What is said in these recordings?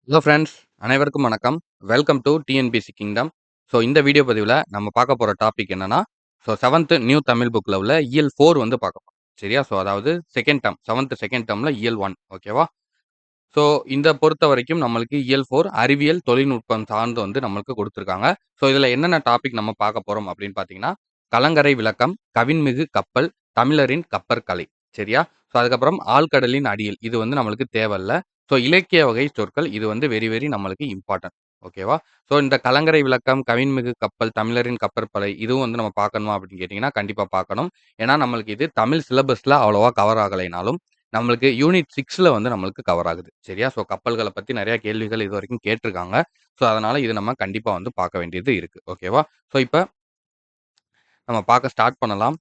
Hello friends, அனைவருக்கும் வணக்கம். Welcome to TNPSC kingdom. So இந்த வீடியோ பதிவில நம்ம பார்க்க போற டாபிக் என்னன்னா, ஸோ 7த் நியூ தமிழ் புக்ல உள்ள இயல் 4 வந்து பார்க்க போறோம். சரியா? ஸோ அதாவது செகண்ட் டெர்ம் 7த் செகண்ட் டெர்ம்ல இயல் 1 ஓகேவா? ஸோ இந்த பொறுத்தவரைக்கும் நம்மளுக்கு இயல் 4 அறிவியல் தொழில்நுட்பம் சார்ந்து வந்து நம்மளுக்கு குடுத்துருக்காங்க. ஸோ இதுல என்னென்ன டாபிக் நம்ம பார்க்க போறோம் அப்படின்னு பார்த்தீங்கன்னா, கலங்கரை விளக்கம், கவின்மிகு கப்பல், தமிழரின் கப்பற்கலை. சரியா? ஸோ அதுக்கப்புறம் ஆழ்கடலின் அடியில். இது வந்து நம்மளுக்கு தேவையில்ல. ஸோ இலக்கிய வகை சொற்கள் இது வந்து வெரி வெரி நம்மளுக்கு இம்பார்ட்டன்ட். ஓகேவா? ஸோ இந்த கலங்கரை விளக்கம், கவின்மிகு கப்பல், தமிழரின் கப்பற்படை இதுவும் வந்து நம்ம பார்க்கணுமா அப்படின்னு கேட்டீங்கன்னா, கண்டிப்பா பார்க்கணும். ஏன்னா நம்மளுக்கு இது தமிழ் சிலபஸ்ல அவ்வளவா கவர் ஆகலைனாலும், நம்மளுக்கு யூனிட் 6ல வந்து நம்மளுக்கு கவர் ஆகுது. சரியா? ஸோ கப்பல்கள பத்தி நெறைய கேள்விகள் இதுவரைக்கும் கேட்டிருக்காங்க. ஸோ அதனால இது நம்ம கண்டிப்பா வந்து பார்க்க வேண்டியது இருக்கு. ஓகேவா? ஸோ இப்ப நம்ம பார்க்க ஸ்டார்ட் பண்ணலாம்.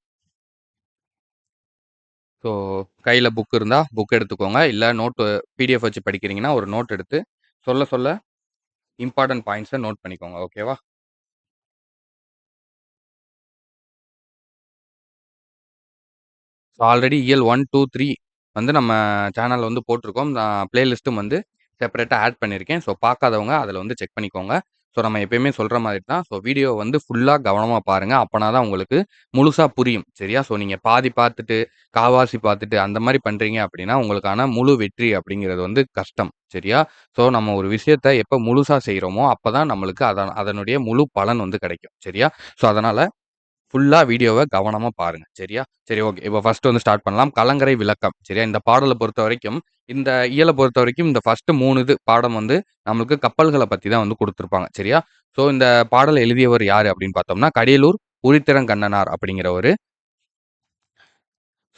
ஸோ கையில புக் இருந்தா புக் எடுத்துக்கோங்க. இல்ல நோட்டு பிடிஎஃப் வச்சு படிக்கிறீங்கன்னா, ஒரு நோட் எடுத்து சொல்ல சொல்ல இம்பார்ட்டன்ட் பாயிண்ட்ஸ நோட் பண்ணிக்கோங்க. ஓகேவா? ஸோ ஆல்ரெடி இயல் 1, 2, 3 வந்து நம்ம சேனல்ல வந்து போட்டிருக்கோம். நான் பிளேலிஸ்ட்டும் வந்து செப்பரேட்டா ஆட் பண்ணியிருக்கேன். ஸோ பார்க்காதவங்க அதில வந்து செக் பண்ணிக்கோங்க. ஸோ நம்ம எப்பயுமே சொல்ற மாதிரி தான். ஸோ வீடியோ வந்து ஃபுல்லா கவனமா பாருங்க. அப்பனா தான் உங்களுக்கு முழுசா புரியும். சரியா? ஸோ நீங்க பாதி பார்த்துட்டு, கால்வாசி பார்த்துட்டு அந்த மாரி பண்றீங்க அப்படின்னா, உங்களுக்கான முழு வெற்றி அப்படிங்கிறது வந்து கஷ்டம். சரியா? ஸோ நம்ம ஒரு விஷயத்த எப்ப முழுசா செய்றோமோ, அப்பதான் நம்மளுக்கு அதனுடைய முழு பலன் வந்து கிடைக்கும். சரியா? ஸோ அதனால ஃபுல்லா வீடியோவ கவனமா பாருங்க. சரியா? சரி ஓகே. இப்போ ஃபர்ஸ்ட் வந்து ஸ்டார்ட் பண்ணலாம். கலங்கரை விளக்கம். சரியா? இந்த பாடல பொறுத்தவரைக்கும், இந்த இயல பொறுத்தவரைக்கும் இந்த ஃபர்ஸ்ட் 3 பாடம் வந்து நம்மளுக்கு கப்பல்கள பத்தி தான் வந்து குடுத்திருப்பாங்க. சரியா? ஸோ இந்த பாடல எழுதியவர் யாரு அப்படின்னு பார்த்தோம்னா, கடியலூர் உரித்திரங்கண்ணனார் அப்படிங்கிறவரு.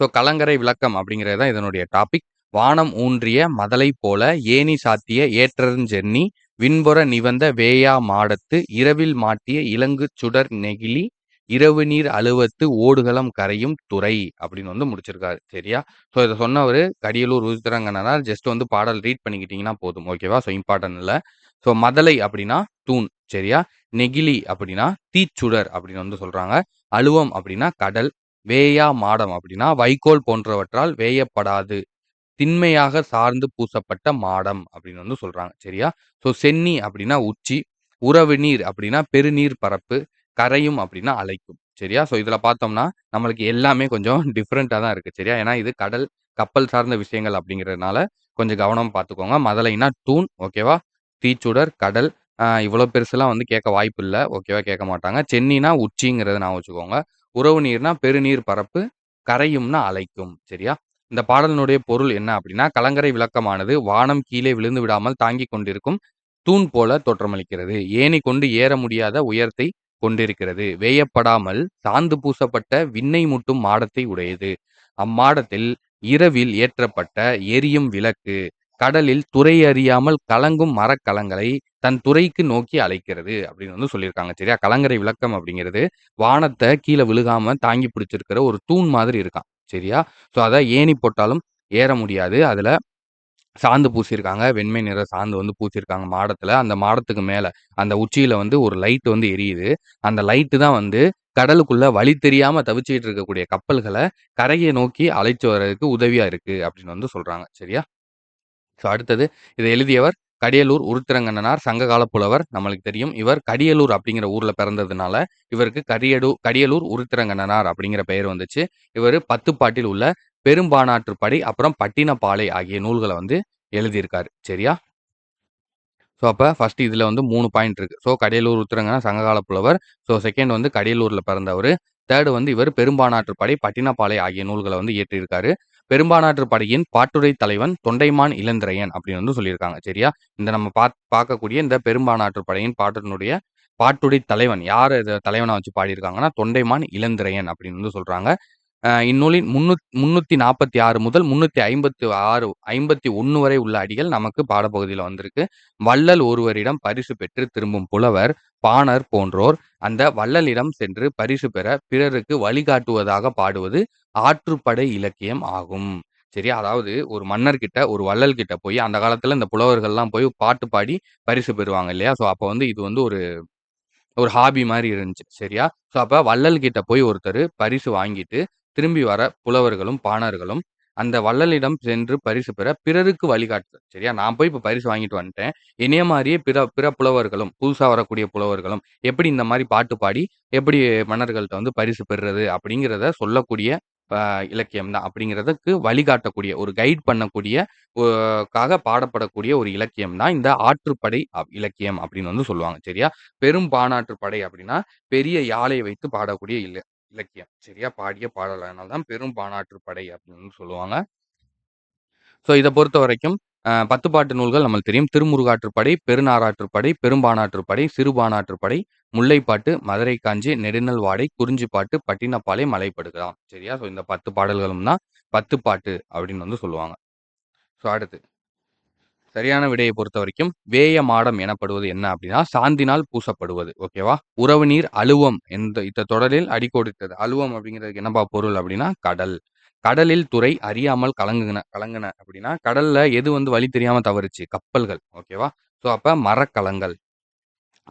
ஸோ கலங்கரை விளக்கம் அப்படிங்கிறது தான் இதனுடைய டாபிக். "வானம் ஊன்றிய மதலை போல ஏணி சாத்திய ஏற்றருஞ் சென்னி விண்பொர நிவந்த வேயா மாடத்து இரவில் மாட்டிய இலங்குச் சுடர் நெகிழி இரவு நீர் அழுவத்து ஓடுகளம் கரையும் துறை" அப்படின்னு வந்து முடிச்சிருக்காரு. சரியா? ஸோ இத சொன்னவரு கடியலூர் உருத்திரங்கண்ணனார். ஜஸ்ட் வந்து பாடல் ரீட் பண்ணிக்கிட்டீங்கன்னா போதும். ஓகேவா? ஸோ இம்பார்ட்டன்ட் இல்ல. ஸோ மதலை அப்படின்னா தூண். சரியா? நெகிழி அப்படின்னா தீச்சுடர் அப்படின்னு வந்து சொல்றாங்க. அழுவம் அப்படின்னா கடல். வேயா மாடம் அப்படின்னா வைக்கோல் போன்றவற்றால் வேயப்படாது. திண்மையாக சார்ந்து பூசப்பட்ட மாடம் அப்படின்னு வந்து சொல்றாங்க. சரியா? ஸோ சென்னி அப்படின்னா உச்சி. உறவு நீர் அப்படின்னா பெருநீர் பரப்பு. கரையும் அப்படின்னா அலைக்கும். சரியா? ஸோ இதுல பார்த்தோம்னா, நம்மளுக்கு எல்லாமே கொஞ்சம் டிஃபரெண்ட்டா தான் இருக்கு. சரியா? ஏன்னா இது கடல், கப்பல் சார்ந்த விஷயங்கள் அப்படிங்கிறதுனால கொஞ்சம் கவனமா பார்த்துக்கோங்க. மதலைனா தூண். ஓகேவா? தீச்சுடர், கடல். இவ்வளோ பெருசுலாம் வந்து கேட்க வாய்ப்பில்ல. ஓகேவா? கேட்க மாட்டாங்க. சென்னினா உச்சிங்கிறத ஞாபகம் வச்சுக்கோங்க. உறவு நீர்னா பெருநீர் பரப்பு. கரையும்னா அலைக்கும். சரியா? இந்த பாடலினுடைய பொருள் என்ன அப்படின்னா, கலங்கரை விளக்கமானது வானம் கீழே விழுந்து விடாமல் தாங்கிக் கொண்டிருக்கும் தூண் போல தோற்றமளிக்கிறது. ஏணி கொண்டு ஏற முடியாத உயரத்தை கொண்டிருக்கிறது. வேயப்படாமல் சாந்து பூசப்பட்ட விண்ணை முட்டும் மாடத்தை உடையது. அம்மாடத்தில் இரவில் ஏற்றப்பட்ட எரியும் விளக்கு, கடலில் துறை அறியாமல் கலங்கும் மரக்கலங்களை தன் துறைக்கு நோக்கி அழைக்கிறது அப்படின்னு வந்து சொல்லியிருக்காங்க. சரியா? கலங்கரை விளக்கம் அப்படிங்கிறது வானத்த கீழ விழுகாம தாங்கி பிடிச்சிருக்கிற ஒரு தூண் மாதிரி இருக்காம். சரியா? ஸோ அத ஏணி போட்டாலும் ஏற முடியாது. அதுல சாந்து பூசியிருக்காங்க. வெண்மை நிற சாந்து வந்து பூசியிருக்காங்க மாடத்துல. அந்த மாடத்துக்கு மேல, அந்த உச்சியில வந்து ஒரு லைட் வந்து எரியுது. அந்த லைட்டு தான் வந்து கடலுக்குள்ள வழி தெரியாம தவிச்சுக்கிட்டு இருக்கக்கூடிய கப்பல்கள கரைய நோக்கி அழைச்சு வர்றதுக்கு உதவியா இருக்கு அப்படின்னு வந்து சொல்றாங்க. சரியா? ஸோ அடுத்தது இத எழுதியவர் கடியலூர் உருத்திரங்கண்ணனார். சங்ககால புலவர். நம்மளுக்கு தெரியும். இவர் கடியலூர் அப்படிங்கிற ஊர்ல பிறந்ததுனால, இவருக்கு கடியலூர் உருத்திரங்கண்ணனார் அப்படிங்கிற பெயர் வந்துச்சு. இவரு பத்துப்பாட்டில் உள்ள பெரும்பாணாற்றுப்படை, அப்புறம் பட்டினப்பாலை ஆகிய நூல்கள வந்து எழுதியிருக்காரு. சரியா? ஸோ அப்ப ஃபர்ஸ்ட் இதுல வந்து 3 பாயிண்ட் இருக்கு. ஸோ கடியலூர் உருத்திரங்கண்ணா சங்ககால புலவர். ஸோ செகண்ட் வந்து கடியலூர்ல பிறந்தவரு. தேர்ட் வந்து இவர் பெரும்பாணாற்றுப்படை, பட்டினப்பாலை ஆகிய நூல்கள வந்து இயற்றியிருக்காரு. பெரும்பாணாற்றுப் படையின் பாட்டுடை தலைவன் தொண்டைமான் இளந்திரையன் அப்படின்னு வந்து சொல்லியிருக்காங்க. சரியா? இந்த நம்ம பார்க்கக்கூடிய இந்த பெரும்பாணாற்றுப் படையின் பாட்டுடை தலைவன். யார இத தலைவனா வச்சு பாடியிருக்காங்கன்னா, தொண்டைமான் இளந்திரையன் அப்படின்னு வந்து சொல்றாங்க. இந்நூலின் 346 முதல் 356 51 வரை உள்ள அடிகள் நமக்கு பாடப்பகுதியில வந்திருக்கு. வள்ளல் ஒருவரிடம் பரிசு பெற்று திரும்பும் புலவர், பாணர் போன்றோர் அந்த வள்ளலிடம் சென்று பரிசு பெற பிறருக்கு வழிகாட்டுவதாக பாடுவது ஆற்றுப்படை இலக்கியம் ஆகும். சரியா? அதாவது ஒரு மன்னர்கிட்ட, ஒரு வள்ளல் கிட்ட போய் அந்த காலத்துல இந்த புலவர்கள்லாம் போய் பாட்டு பாடி பரிசு பெறுவாங்க இல்லையா? ஸோ அப்ப வந்து இது வந்து ஒரு ஒரு ஹாபி மாரி இருந்துச்சு. சரியா? ஸோ அப்ப வள்ளல் கிட்ட போய் ஒருத்தரு பரிசு வாங்கிட்டு, திரும்பி வர புலவர்களும், பாணர்களும் அந்த வள்ளலிடம் சென்று பரிசு பெற பிறருக்கு வழிகாட்டுதல். சரியா? நான் போய் இப்ப பரிசு வாங்கிட்டு வந்துட்டேன். என்னைய மாரியே பிற பிற புலவர்களும், புதுசா வரக்கூடிய புலவர்களும் எப்படி இந்த மாரி பாட்டு பாடி, எப்படி மன்னர்கள்ட்ட வந்து பரிசு பெறுறது அப்படிங்கிறத சொல்லக்கூடிய அ இலக்கியம் தான். அப்படிங்கிறதுக்கு வழிகாட்டக்கூடிய, ஒரு கைட் பண்ணக்கூடிய ஒ க்காக பாடப்படக்கூடிய ஒரு இலக்கியம் தான் இந்த ஆற்றுப்படை இலக்கியம் அப்படின்னு வந்து சொல்லுவாங்க. சரியா? பெரும் பாணாற்றுப்படை அப்படின்னா, பெரிய யாழை வைத்து பாடக்கூடிய இலக்கியம். சரியா? பாடிய பாடல். அதனால தான் பெரும் பாணாற்றுப்படை அப்படின்னு சொல்லுவாங்க. ஸோ இத பொறுத்தவரைக்கும் 10 பாட்டு நூல்கள் நம்மளுக்கு தெரியும். திருமுருகாற்றுப்படை, பெருநாராற்றுப்படை, பெரும்பாணாற்றுப்படை, சிறுபாணாற்றுப்படை, முல்லைப்பாட்டு, மதுரை காஞ்சி, நெடுநல் வாடை, குறிஞ்சிப்பாட்டு, பட்டினப்பாலை, மலைப்படுகலாம். சரியா? ஸோ இந்த 10 பாடல்களும் தான் 10 பாட்டு அப்படின்னு வந்து சொல்லுவாங்க. ஸோ அடுத்து சரியான விடையை பொறுத்தவரைக்கும், வேய மாடம் எனப்படுவது என்ன அப்படின்னா, சாந்தினால் பூசப்படுவது. ஓகேவா? உறவு நீர் அலுவம் இந்த தொடரில் அடிக்கோடிட்டது. அலுவம் அப்படிங்கிறதுக்கு என்னப்பா பொருள் அப்படின்னா, கடல். கடலில் துறை அறியாமல் கலங்குன அப்படின்னா, கடல்ல எது வந்து வழி தெரியாம தவறுச்சு? கப்பல்கள். ஓகேவா? ஸோ அப்ப மரக்கலங்கள்.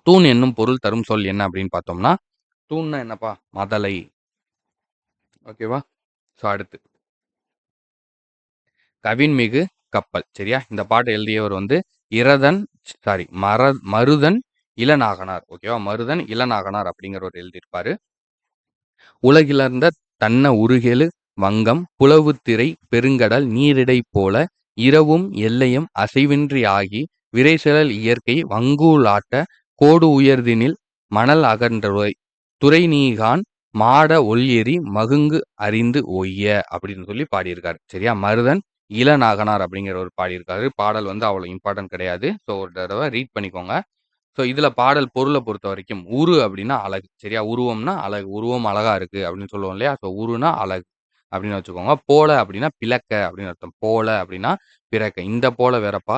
தூண் என்னும் பொருள் தரும் சொல் என்ன அப்படின்னு பார்த்தோம்னா, தூண்னா என்னப்பா? மதலை. ஓகேவா? ஸோ அடுத்து கவின்மிகு கப்பல். சரியா? இந்த பாட்ட எழுதியவர் வந்து இரதன் சாரி மருதன் இளநாகனார். ஓகேவா? மருதன் இளநாகனார் அப்படிங்கிறவர் எழுதியிருப்பாரு. உலகிலர்ந்த தன்ன உருகெழு வங்கம் புலவுத்திரை பெருங்கடல் நீரிடை போல இரவும் எல்லையும் அசைவின்றி ஆகி விரைசெலல் இயற்கை வங்கூலாட்ட கோடு உயர்தினில் மணல் அகன்றுவை துறைநீகான் மாட ஒள்எரி மகுங்கு அறிந்து ஒய்ய அப்படின்னு சொல்லி பாடியிருக்காரு. சரியா? மருதன் இளநாகனார் அப்படிங்கிறவர் பாடியிருக்காரு. பாடல் வந்து அவ்வளோ இம்பார்ட்டன்ட் கிடையாது. ஸோ ஒரு தடவை ரீட் பண்ணிக்கோங்க. ஸோ இதுல பாடல் பொருள பொறுத்தவரைக்கும், உரு அப்படின்னா அழகு. சரியா? உருவம்னா அழகு. உருவம் அழகா இருக்கு அப்படின்னு சொல்லுவோம் இல்லையா? ஸோ உருனா அழகு அப்படின்னு வச்சுக்கோங்க. போல அப்படின்னா பிளக்க அப்படின்னு அர்த்தம். போல அப்படின்னா பிறக்க. இந்த போல வேறப்பா.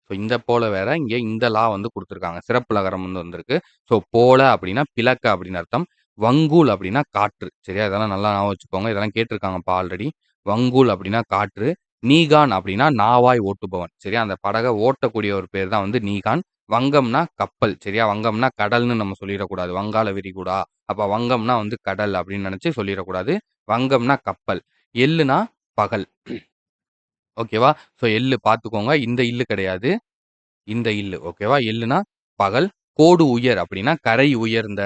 ஸோ இந்த போல வேற. இங்க இந்த லா வந்து குடுத்துருக்காங்க. சிறப்பு லகரம் வந்து வந்திருக்கு. ஸோ போல அப்படின்னா பிளக்க அப்படின்னு அர்த்தம். வங்கூல் அப்படின்னா காற்று. சரியா? இதெல்லாம் நல்லா ஞாபகம் வச்சுக்கோங்க. இதெல்லாம் கேட்டுருக்காங்கப்பா ஆல்ரெடி. வங்கூல் அப்படின்னா காற்று. நீகான் அப்படின்னா நாவாய் ஓட்டுபவன். சரியா? அந்த படக ஓட்டக்கூடிய ஒரு பேர் தான் வந்து நீகான். வங்கம்னா கப்பல். சரியா? வங்கம்னா கடல்ன்னு நம்ம சொல்லிறக்கூடாது. வங்காள விரிகுடா. அப்ப வங்கம்னா வந்து கடல் அப்படின்னு நெனச்சு சொல்லிறக்கூடாது. வங்கம்னா கப்பல். எள்ளுனா பகல். ஓகேவா? ஸோ எள்ளு பார்த்துக்கோங்க. இந்த இல்லு கிடையாது. இந்த இல்லு. ஓகேவா? எள்ளுனா பகல். கோடு உயர் அப்படின்னா கரை உயர்ந்த.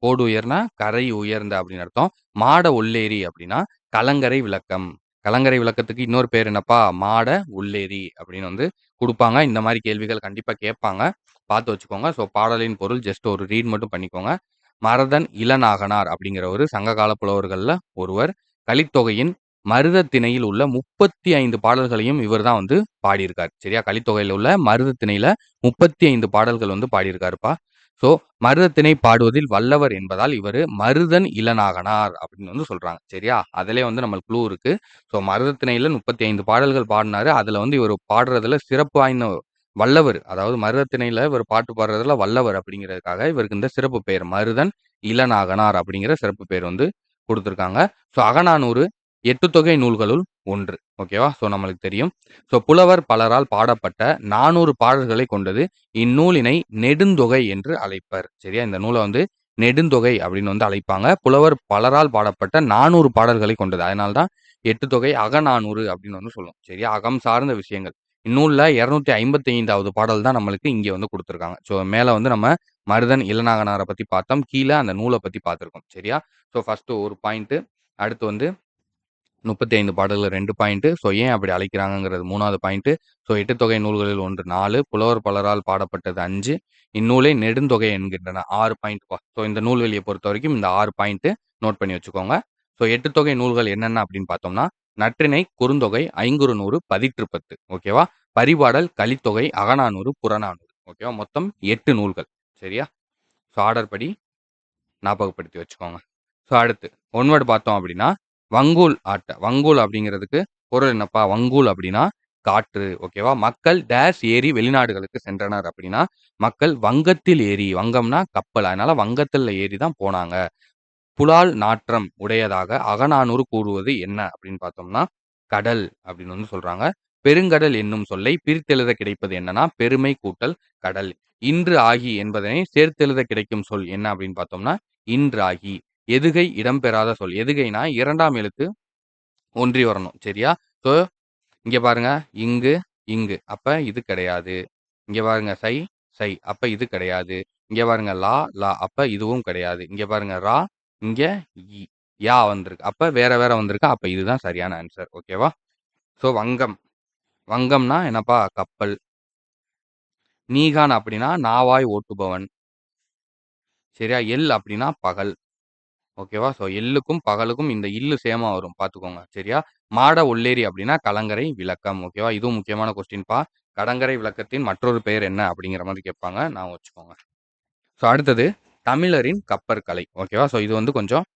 கோடு உயர்னா கரை உயர்ந்த அப்படின்னு அர்த்தம். மாட ஒள்ளேரி அப்படின்னா கலங்கரை விளக்கம். கலங்கரை விளக்கத்துக்கு இன்னொரு பேர் என்னப்பா? மாட உள்ளேரி அப்படின்னு வந்து குடுப்பாங்க. இந்த மாரி கேள்விகள் கண்டிப்பா கேட்பாங்க. பார்த்து வச்சுக்கோங்க. ஸோ பாடலின் பொருள் ஜஸ்ட் ஒரு ரீட் மட்டும் பண்ணிக்கோங்க. மருதன் இளநாகனார் அப்படிங்கிறவரு சங்ககால புலவர்கள்ல ஒருவர். கலித்தொகையின் மருதத் திணையில் உள்ள 35 பாடல்களையும் இவர் தான் வந்து பாடியிருக்காரு. சரியா? கலித்தொகையில உள்ள மருதத் திணையில 35 பாடல்கள் வந்து பாடியிருக்காருப்பா. ஸோ மருதத் திணை பாடுவதில் வல்லவர் என்பதால் இவரு மருதன் இளநாகனார் அப்படின்னு வந்து சொல்றாங்க. சரியா? அதிலயே வந்து நம்மளுக்கு க்ளூ இருக்கு. ஸோ மருதத் திணையில 35 பாடல்கள் பாடுனாரு. அதுல வந்து இவரு பாடுறதுல சிறப்பு வாய்ந்த வல்லவர். அதாவது மருதத் திணையில இவரு பாட்டு பாடுறதுல வல்லவர் அப்படிங்கிறதுக்காக இவருக்கு இந்த சிறப்பு பெயர் மருதன் இளநாகனார் அப்படிங்கிற சிறப்பு பெயர் வந்து குடுத்திருக்காங்க. ஸோ அகநானூறு 8 தொகை நூல்களுள் ஒன்று. ஓகேவா? ஸோ நம்மளுக்கு தெரியும். ஸோ புலவர் பலரால் பாடப்பட்ட 400 பாடல்களைக் கொண்டது. இந்நூலினை நெடுந்தொகை என்று அழைப்பர். சரியா? இந்த நூல வந்து நெடுந்தொகை அப்படின்னு வந்து அழைப்பாங்க. புலவர் பலரால் பாடப்பட்ட 400 பாடல்களைக் கொண்டது. அதனால தான் 8 தொகை அகநானூறு அப்படின்னு வந்து சொல்லுவோம். சரியா? அகம் சார்ந்த விஷயங்கள். இந்நூல்ல 255வது பாடல் தான் நம்மளுக்கு இங்க வந்து குடுத்திருக்காங்க. ஸோ மேல வந்து நம்ம மருதன் இளநாகனார பத்தி பார்த்தோம். கீழ அந்த நூல பத்தி பார்த்திருக்கோம். சரியா? ஸோ ஃபர்ஸ்ட்டு ஒரு பாயிண்ட்டு. அடுத்து வந்து 35 பாடல்கள் 2 பாயிண்ட். ஸோ ஏன் அப்படி அழைக்கிறாங்கங்கிறது 3வது பாயிண்ட். ஸோ 8 தொகை நூல்களில் ஒன்று 4. புலவர் பலரால் பாடப்பட்டது 5. இந்நூலை நெடுந்தொகை என்கின்றன. 6 பாயிண்ட்ப்பா. ஸோ இந்த நூல்வெளிய பொறுத்தவரைக்கும் இந்த 6 பாயிண்ட் நோட் பண்ணி வச்சுக்கோங்க. ஸோ 8 தொகை நூல்கள் என்னென்ன அப்படின்னு பார்த்தோம்னா, நற்றிணை, குறுந்தொகை, ஐங்குறுநூறு, பதிற்று பத்து. ஓகேவா? பரிபாடல், கலித்தொகை, அகநானூறு, புறநானூறு. ஓகேவா? மொத்தம் 8 நூல்கள். சரியா? ஸோ ஆர்டர் படி ஞாபகப்படுத்தி வச்சுக்கோங்க. ஸோ அடுத்து ஒன் வேர்ட் பார்த்தோம் அப்படின்னா, வங்கூல் அப்படிங்கிறதுக்கு பொருள் என்னப்பா? வங்கூல் அப்படின்னா காற்று. ஓகேவா? மக்கள் டேஷ் ஏறி வெளிநாடுகளுக்கு சென்றனர் அப்படின்னா, மக்கள் வங்கத்தில் ஏறி வங்கம்னா கப்பல். அதனால வங்கத்தில ஏறி தான் போனாங்க. புலால் நாற்றம் உடையதாக அகநானூறு கூறுவது என்ன அப்படின்னு பார்த்தோம்னா, கடல் அப்படின்னு வந்து சொல்றாங்க. பெருங்கடல் என்னும் சொல்லை பிரித்தெழுத கிடைப்பது என்னன்னா, பெருமை கூட்டல் கடல். இன்று ஆகி என்பதனை சேர்த்தெழுத கிடைக்கும் சொல் என்ன அப்படின்னு பார்த்தோம்னா, இன்றாகி. எதுகை இடம்பெறாத சொல். எதுகைனா 2ஆம் எழுத்து ஒன்றி வரணும். சரியா? ஸோ இங்க பாருங்க. இங்கு, இங்கு. அப்ப இது கிடையாது. இங்க பாருங்க. சை. அப்ப இது கிடையாது. இங்க பாருங்க. லா. அப்ப இதுவும் கிடையாது. இங்க பாருங்க. இங்க இ யா வந்திருக்கு. அப்ப வேற வேற வந்திருக்கு. அப்ப இதுதான் சரியான ஆன்சர். ஓகேவா? ஸோ வங்கம். வங்கம்னா என்னப்பா? கப்பல். நீகான் அப்படின்னா நாவாய் ஓட்டுபவன். சரியா? எல் அப்படின்னா பகல். ஓகேவா? ஸோ எள்ளுக்கும், பகலுக்கும் இந்த இல்லு சேமா வரும். பார்த்துக்கோங்க. சரியா? மாட ஒல்லேரி அப்படின்னா கலங்கரை விளக்கம். ஓகேவா? இதுவும் முக்கியமான கொஸ்டின்ப்பா. கலங்கரை விளக்கத்தின் மற்றொரு பெயர் என்ன? அப்படிங்கிற மாரி கேட்பாங்க. ஞாபகம் வச்சுக்கோங்க. ஸோ அடுத்தது தமிழரின் கப்பற்கலை. ஓகேவா? ஸோ இது வந்து கொஞ்சம்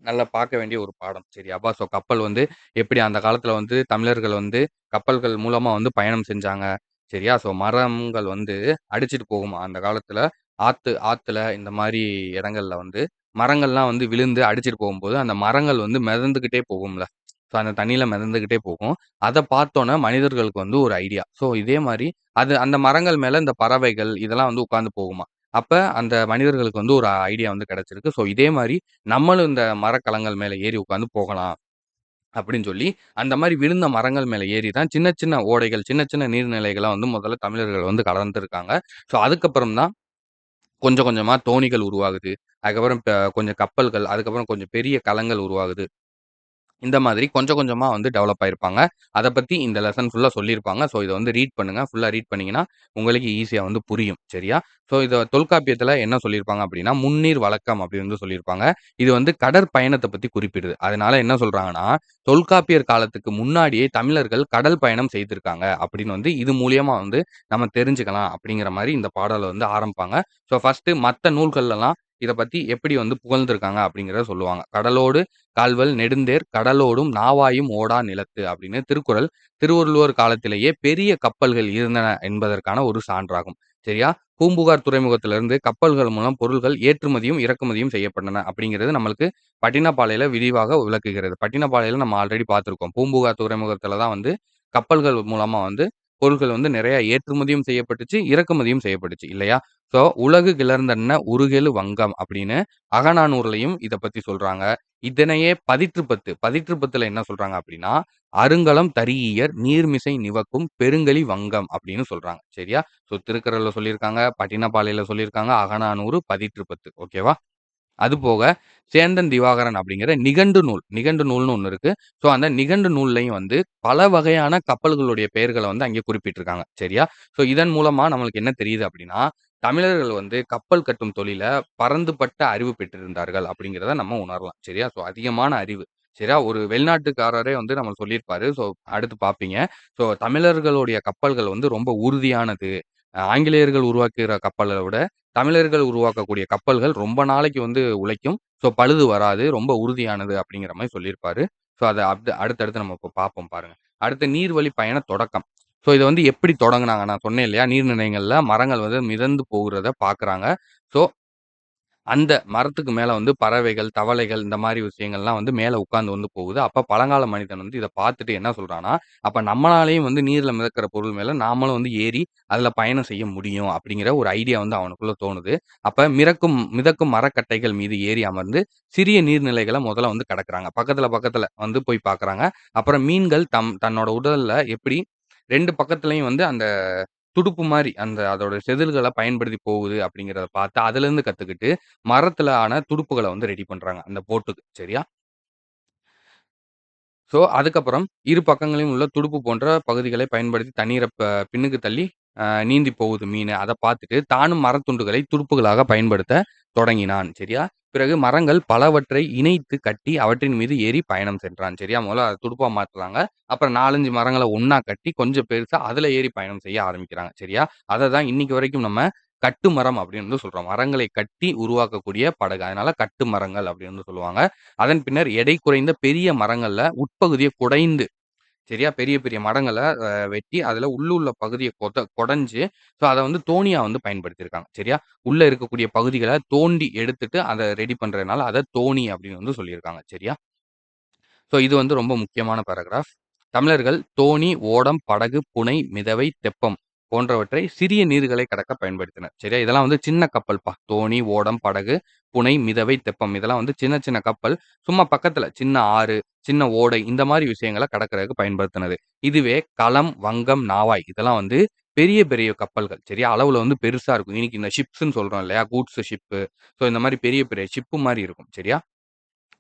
நல்லா பார்க்க வேண்டிய ஒரு பாடம். சரியாப்பா? ஸோ கப்பல் வந்து எப்படி அந்த காலத்துல வந்து தமிழர்கள் வந்து கப்பல்கள் மூலமா வந்து பயணம் செஞ்சாங்க. சரியா? ஸோ மரங்கள் வந்து அடிச்சுட்டு போகுமாம் அந்த காலத்துல. ஆத்துல இந்த மாரி இடங்கள்ல வந்து மரங்கள்லாம் வந்து விழுந்து அடிச்சுட்டு போகும்போது, அந்த மரங்கள் வந்து மிதந்துகிட்டே போகும்ல. ஸோ அந்த தண்ணீல மிதந்துகிட்டே போகும். அத பார்த்தோனே மனிதர்களுக்கு வந்து ஒரு ஐடியா. ஸோ இதே மாரி அந்த மரங்கள் மேல இந்த பறவைகள் இதெல்லாம் வந்து உட்கார்ந்து போகுமாம். அப்ப அந்த மனிதர்களுக்கு வந்து ஒரு ஐடியா வந்து கிடைச்சிருக்கு. ஸோ இதே மாரி நம்மளும் இந்த மரக்கலங்கள் மேல ஏறி உட்கார்ந்து போகலாம். அப்படின்னு சொல்லி, அந்த மாரி விழுந்த மரங்கள் மேல ஏறி தான் சின்ன சின்ன ஓடைகள், சின்ன சின்ன நீர்நிலைகள வந்து முதல்ல தமிழர்கள் வந்து கடந்திருக்காங்க. ஸோ அதுக்கப்புறம் தான் கொஞ்சம் கொஞ்சமா தோணிகள் உருவாகுது. அதுக்கப்புறம் கொஞ்சம் கப்பல்கள், அதுக்கப்புறம் கொஞ்சம் பெரிய கலங்கள் உருவாகுது. இந்த மாதிரி கொஞ்சம் கொஞ்சமா வந்து டெவலப் ஆயிருப்பாங்க. அத பத்தி இந்த லெசன் ஃபுல்லா சொல்லியிருப்பாங்க. ஸோ, இத வந்து ரீட் பண்ணுங்க. ஃபுல்லா ரீட் பண்ணீங்கன்னா, உங்களுக்கு ஈஸியா வந்து புரியும். சரியா? ஸோ, இத தொல்காப்பியத்துல என்ன சொல்லியிருப்பாங்க அப்டின்னா, முன்னீர் வழக்கம் அப்டி வந்து சொல்லியிருப்பாங்க. இது வந்து கடற்பயணத்த பத்தி குறிப்பிடுது. அதனால என்ன சொல்றாங்கன்னா, தொல்காப்பியர் காலத்துக்கு முன்னாடியே தமிழர்கள் கடல் பயணம் செய்திருக்காங்க அப்டின்னு வந்து இது மூலியமா வந்து நம்ம தெரிஞ்சுக்கலாம் அப்டிங்கிற மாரி இந்த பாடல வந்து ஆரம்பிப்பாங்க. ஸோ, ஃபர்ஸ்ட்டு மத்த நூல்கள்லலாம் இத பத்தி எப்படி வந்து புகழ்ந்திருக்காங்க அப்டிங்கிறத சொல்லுவாங்க. கடலோடு கால்வல் நெடுந்தேர் கடலோடும் நாவாயும் ஓடா நிலத்து அப்படின்னு திருக்குறள் திருவள்ளுவர் காலத்திலேயே பெரிய கப்பல்கள் இருந்தன என்பதற்கான ஒரு சான்றாகும். சரியா? பூம்புகார் துறைமுகத்திலிருந்து கப்பல்கள் மூலம் பொருள்கள் ஏற்றுமதியும், இறக்குமதியும் செய்யப்பட்டன அப்படிங்கிறது நம்மளுக்கு பட்டினப்பாலையில விரிவாக விளக்குகிறது. பட்டினப்பாலையில நம்ம ஆல்ரெடி பார்த்திருக்கோம். பூம்புகார் துறைமுகத்தில தான் வந்து கப்பல்கள் மூலமா வந்து பொருட்கள் வந்து நிறைய ஏற்றுமதியும் செய்யப்பட்டுச்சு, இறக்குமதியும் செய்யப்பட்டுச்சு இல்லையா? ஸோ "உலகு கிளர்ந்தன்ன உருகெழு வங்கம்" அப்படின்னு அகநானூறுலயும் இத பத்தி சொல்றாங்க. இதனையே பதிற்றுப்பத்துல என்ன சொல்றாங்க அப்படின்னா, "அருங்கலம் தரீஇயர் நீர்மிசை நிவக்கும் பெருங்கழி வங்கம்" அப்படின்னு சொல்றாங்க. சரியா? ஸோ திருக்குறள்ல சொல்லியிருக்காங்க, பட்டினப்பாலையில சொல்லியிருக்காங்க, அகநானூறு, பதிற்றுப்பத்து. ஓகேவா? அதுபோக சேந்தன் திவாகரன் அப்படிங்கிற நிகண்டு நூல்னு ஒண்ணு இருக்கு. ஸோ அந்த நிகண்டு நூல்லயும் வந்து பல வகையான கப்பல்களுடைய பெயர்கள வந்து அங்கே குறிப்பிட்டிருக்காங்க. சரியா? ஸோ இதன் மூலமா நம்மளுக்கு என்ன தெரியுது அப்படின்னா, தமிழர்கள் வந்து கப்பல் கட்டும் தொழில பரந்துபட்ட அறிவு பெற்றிருந்தார்கள் அப்படிங்கிறத நம்ம உணரலாம். சரியா? ஸோ அதிகமான அறிவு. சரியா? ஒரு வெளிநாட்டுக்காரரே வந்து நம்மளுக்கு சொல்லியிருப்பாரு. ஸோ அடுத்து பார்ப்பீங்க. ஸோ தமிழர்களுடைய கப்பல்கள் வந்து ரொம்ப உறுதியானது. ஆங்கிலேயர்கள் உருவாக்குற கப்பல விட தமிழர்கள் உருவாக்கக்கூடிய கப்பல்கள் ரொம்ப நாளைக்கு வந்து உழைக்கும். ஸோ பழுது வராது. ரொம்ப உறுதியானது அப்படிங்கிற மாரி சொல்லியிருப்பாரு. ஸோ அத அடுத்தடுத்து நம்ம இப்ப பார்ப்போம் பாருங்க. அடுத்து நீர்வழி பயண தொடக்கம். ஸோ இத வந்து எப்படி தொடங்குனாங்க? நான் சொன்னேன் இல்லையா? நீர்நிலைகள்ல மரங்கள் வந்து மிதந்து போகுறத பார்க்குறாங்க. ஸோ அந்த மரத்துக்கு மேல வந்து பறவைகள், தவளைகள் இந்த மாரி விஷயங்கள்லாம் வந்து மேல உட்கார்ந்து வந்து போகுது. அப்ப பழங்கால மனிதன் வந்து இத பார்த்துட்டு என்ன சொல்றான்னா, அப்ப நம்மளாலயும் வந்து நீர்ல மிதக்கிற பொருள் மேல நாமளும் வந்து ஏறி அதுல பயணம் செய்ய முடியும் அப்படிங்கிற ஒரு ஐடியா வந்து அவனுக்குள்ள தோணுது. அப்ப மிதக்கும் மரக்கட்டைகள் மீது ஏறி அமர்ந்து சிறிய நீர்நிலைகள முதல்ல வந்து கடக்குறாங்க. பக்கத்துல வந்து போய் பார்க்குறாங்க. அப்புறம் மீன்கள் தன்னோட உடல்ல எப்படி 2 பக்கத்துலயும் வந்து அந்த துடுப்பு மாரி அதோட செதில்கள பயன்படுத்தி போகுது அப்படிங்கிறத பார்த்து, அதுலருந்து கத்துக்கிட்டு, மரத்துல ஆன துடுப்புகள வந்து ரெடி பண்றாங்க. அந்த போட்டுக்கு. சரியா? ஸோ, அதுக்கப்புறம் இரு பக்கங்களிலும் உள்ள துடுப்பு போன்ற பகுதிகளை பயன்படுத்தி தண்ணீர பின்னுக்கு தள்ளி நீந்தி போகுது மீனு. அத பார்த்துட்டு தானும் மரத்துண்டுகளை துடுப்புகளாக பயன்படுத்த தொடங்கினான். சரியா? பிறகு மரங்கள் பலவற்றை இணைத்து கட்டி அவற்றின் மீது ஏறி பயணம் சென்றான். சரியா? முதல்ல அத துடுப்பா மாத்துறாங்க. அப்புறம் 4, 5 மரங்கள ஒண்ணா கட்டி கொஞ்சம் பெருசா அதுல ஏறி பயணம் செய்ய ஆரம்பிக்கிறாங்க. சரியா? அத தான் இன்னைக்கு வரைக்கும் நம்ம கட்டுமரம் அப்படின்னு வந்து சொல்றோம். மரங்களை கட்டி உருவாக்கக்கூடிய படகு. அதனால கட்டுமரங்கள் அப்படின்னு வந்து சொல்லுவாங்க. அதன் பின்னர் எடை குறைந்த பெரிய மரங்கள்ல உட்பகுதிய குடைந்து சரியா? பெரிய பெரிய மரங்கள வெட்டி அதுல உள்ள பகுதிய கொடஞ்சு ஸோ அத வந்து தோணியா வந்து பயன்படுத்தியிருக்காங்க. சரியா? உள்ள இருக்கக்கூடிய பகுதிகள தோண்டி எடுத்துட்டு அத ரெடி பண்றதுனால அத தோணி அப்படின்னு வந்து சொல்லியிருக்காங்க. சரியா? ஸோ இது வந்து ரொம்ப முக்கியமான பேராகிராஃப். தமிழர்கள் தோணி, ஓடம், படகு, புனை, மிதவை, தெப்பம் போன்றவற்றை சிறிய நீர்களை கடக்க பயன்படுத்தினர். சரியா? இதெல்லாம் வந்து சின்ன கப்பல்ப்பா. தோணி, ஓடம், படகு, புனை, மிதவை, தெப்பம் இதெல்லாம் வந்து சின்ன சின்ன கப்பல். சும்மா பக்கத்துல சின்ன ஆறு, சின்ன ஓடை இந்த மாரி விஷயங்கள கடக்கிறதுக்கு பயன்படுத்தினது. இதுவே களம், வங்கம், நாவாய் இதெல்லாம் வந்து பெரிய பெரிய கப்பல்கள். சரியா? அளவுல வந்து பெருசா இருக்கும். இன்னைக்கு இந்த ஷிப்ஸ்ன்னு சொல்றோம் இல்லையா? Goods ship. ஸோ இந்த மாரி பெரிய பெரிய ஷிப்பு மாரி இருக்கும். சரியா?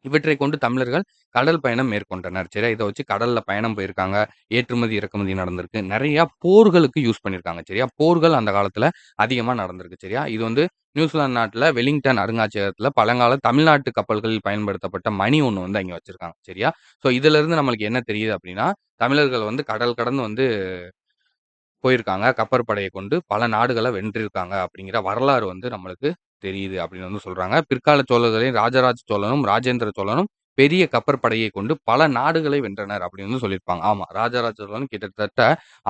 இவற்றைக் கொண்டு தமிழர்கள் கடல் பயணம் மேற்கொண்டனர். சரியா? இத வச்சு கடல்ல பயணம் போயிருக்காங்க. ஏற்றுமதி, இறக்குமதி நடந்திருக்கு. நெறைய போர்களுக்கு யூஸ் பண்ணியிருக்காங்க. சரியா? போர்கள் அந்த காலத்துல அதிகமா நடந்திருக்கு. சரியா? இது வந்து நியூசிலாந்து நாட்டுல வெலிங்டன் அருங்காட்சியகத்துல பழங்கால தமிழ்நாட்டு கப்பல்களில் பயன்படுத்தப்பட்ட மணி ஒண்ணு வந்து அங்க வச்சிருக்காங்க. சரியா? ஸோ இதிலிருந்து நம்மளுக்கு என்ன தெரியுது அப்டின்னா, தமிழர்கள் வந்து கடல் கடந்து வந்து போயிருக்காங்க. கப்பற்படைய கொண்டு பல நாடுகள வென்றிருக்காங்க அப்படிங்கிற வரலாறு வந்து நம்மளுக்கு தெரியுது அப்படின்னு வந்து சொல்றாங்க. பிற்கால சோழர்களின் ராஜராஜ சோழனும், ராஜேந்திர சோழனும் பெரிய கப்பற்படையை கொண்டு பல நாடுகளை வென்றனர் அப்படின்னு வந்து சொல்லியிருப்பாங்க. ஆமா, ராஜராஜ சோழன் கிட்டத்தட்ட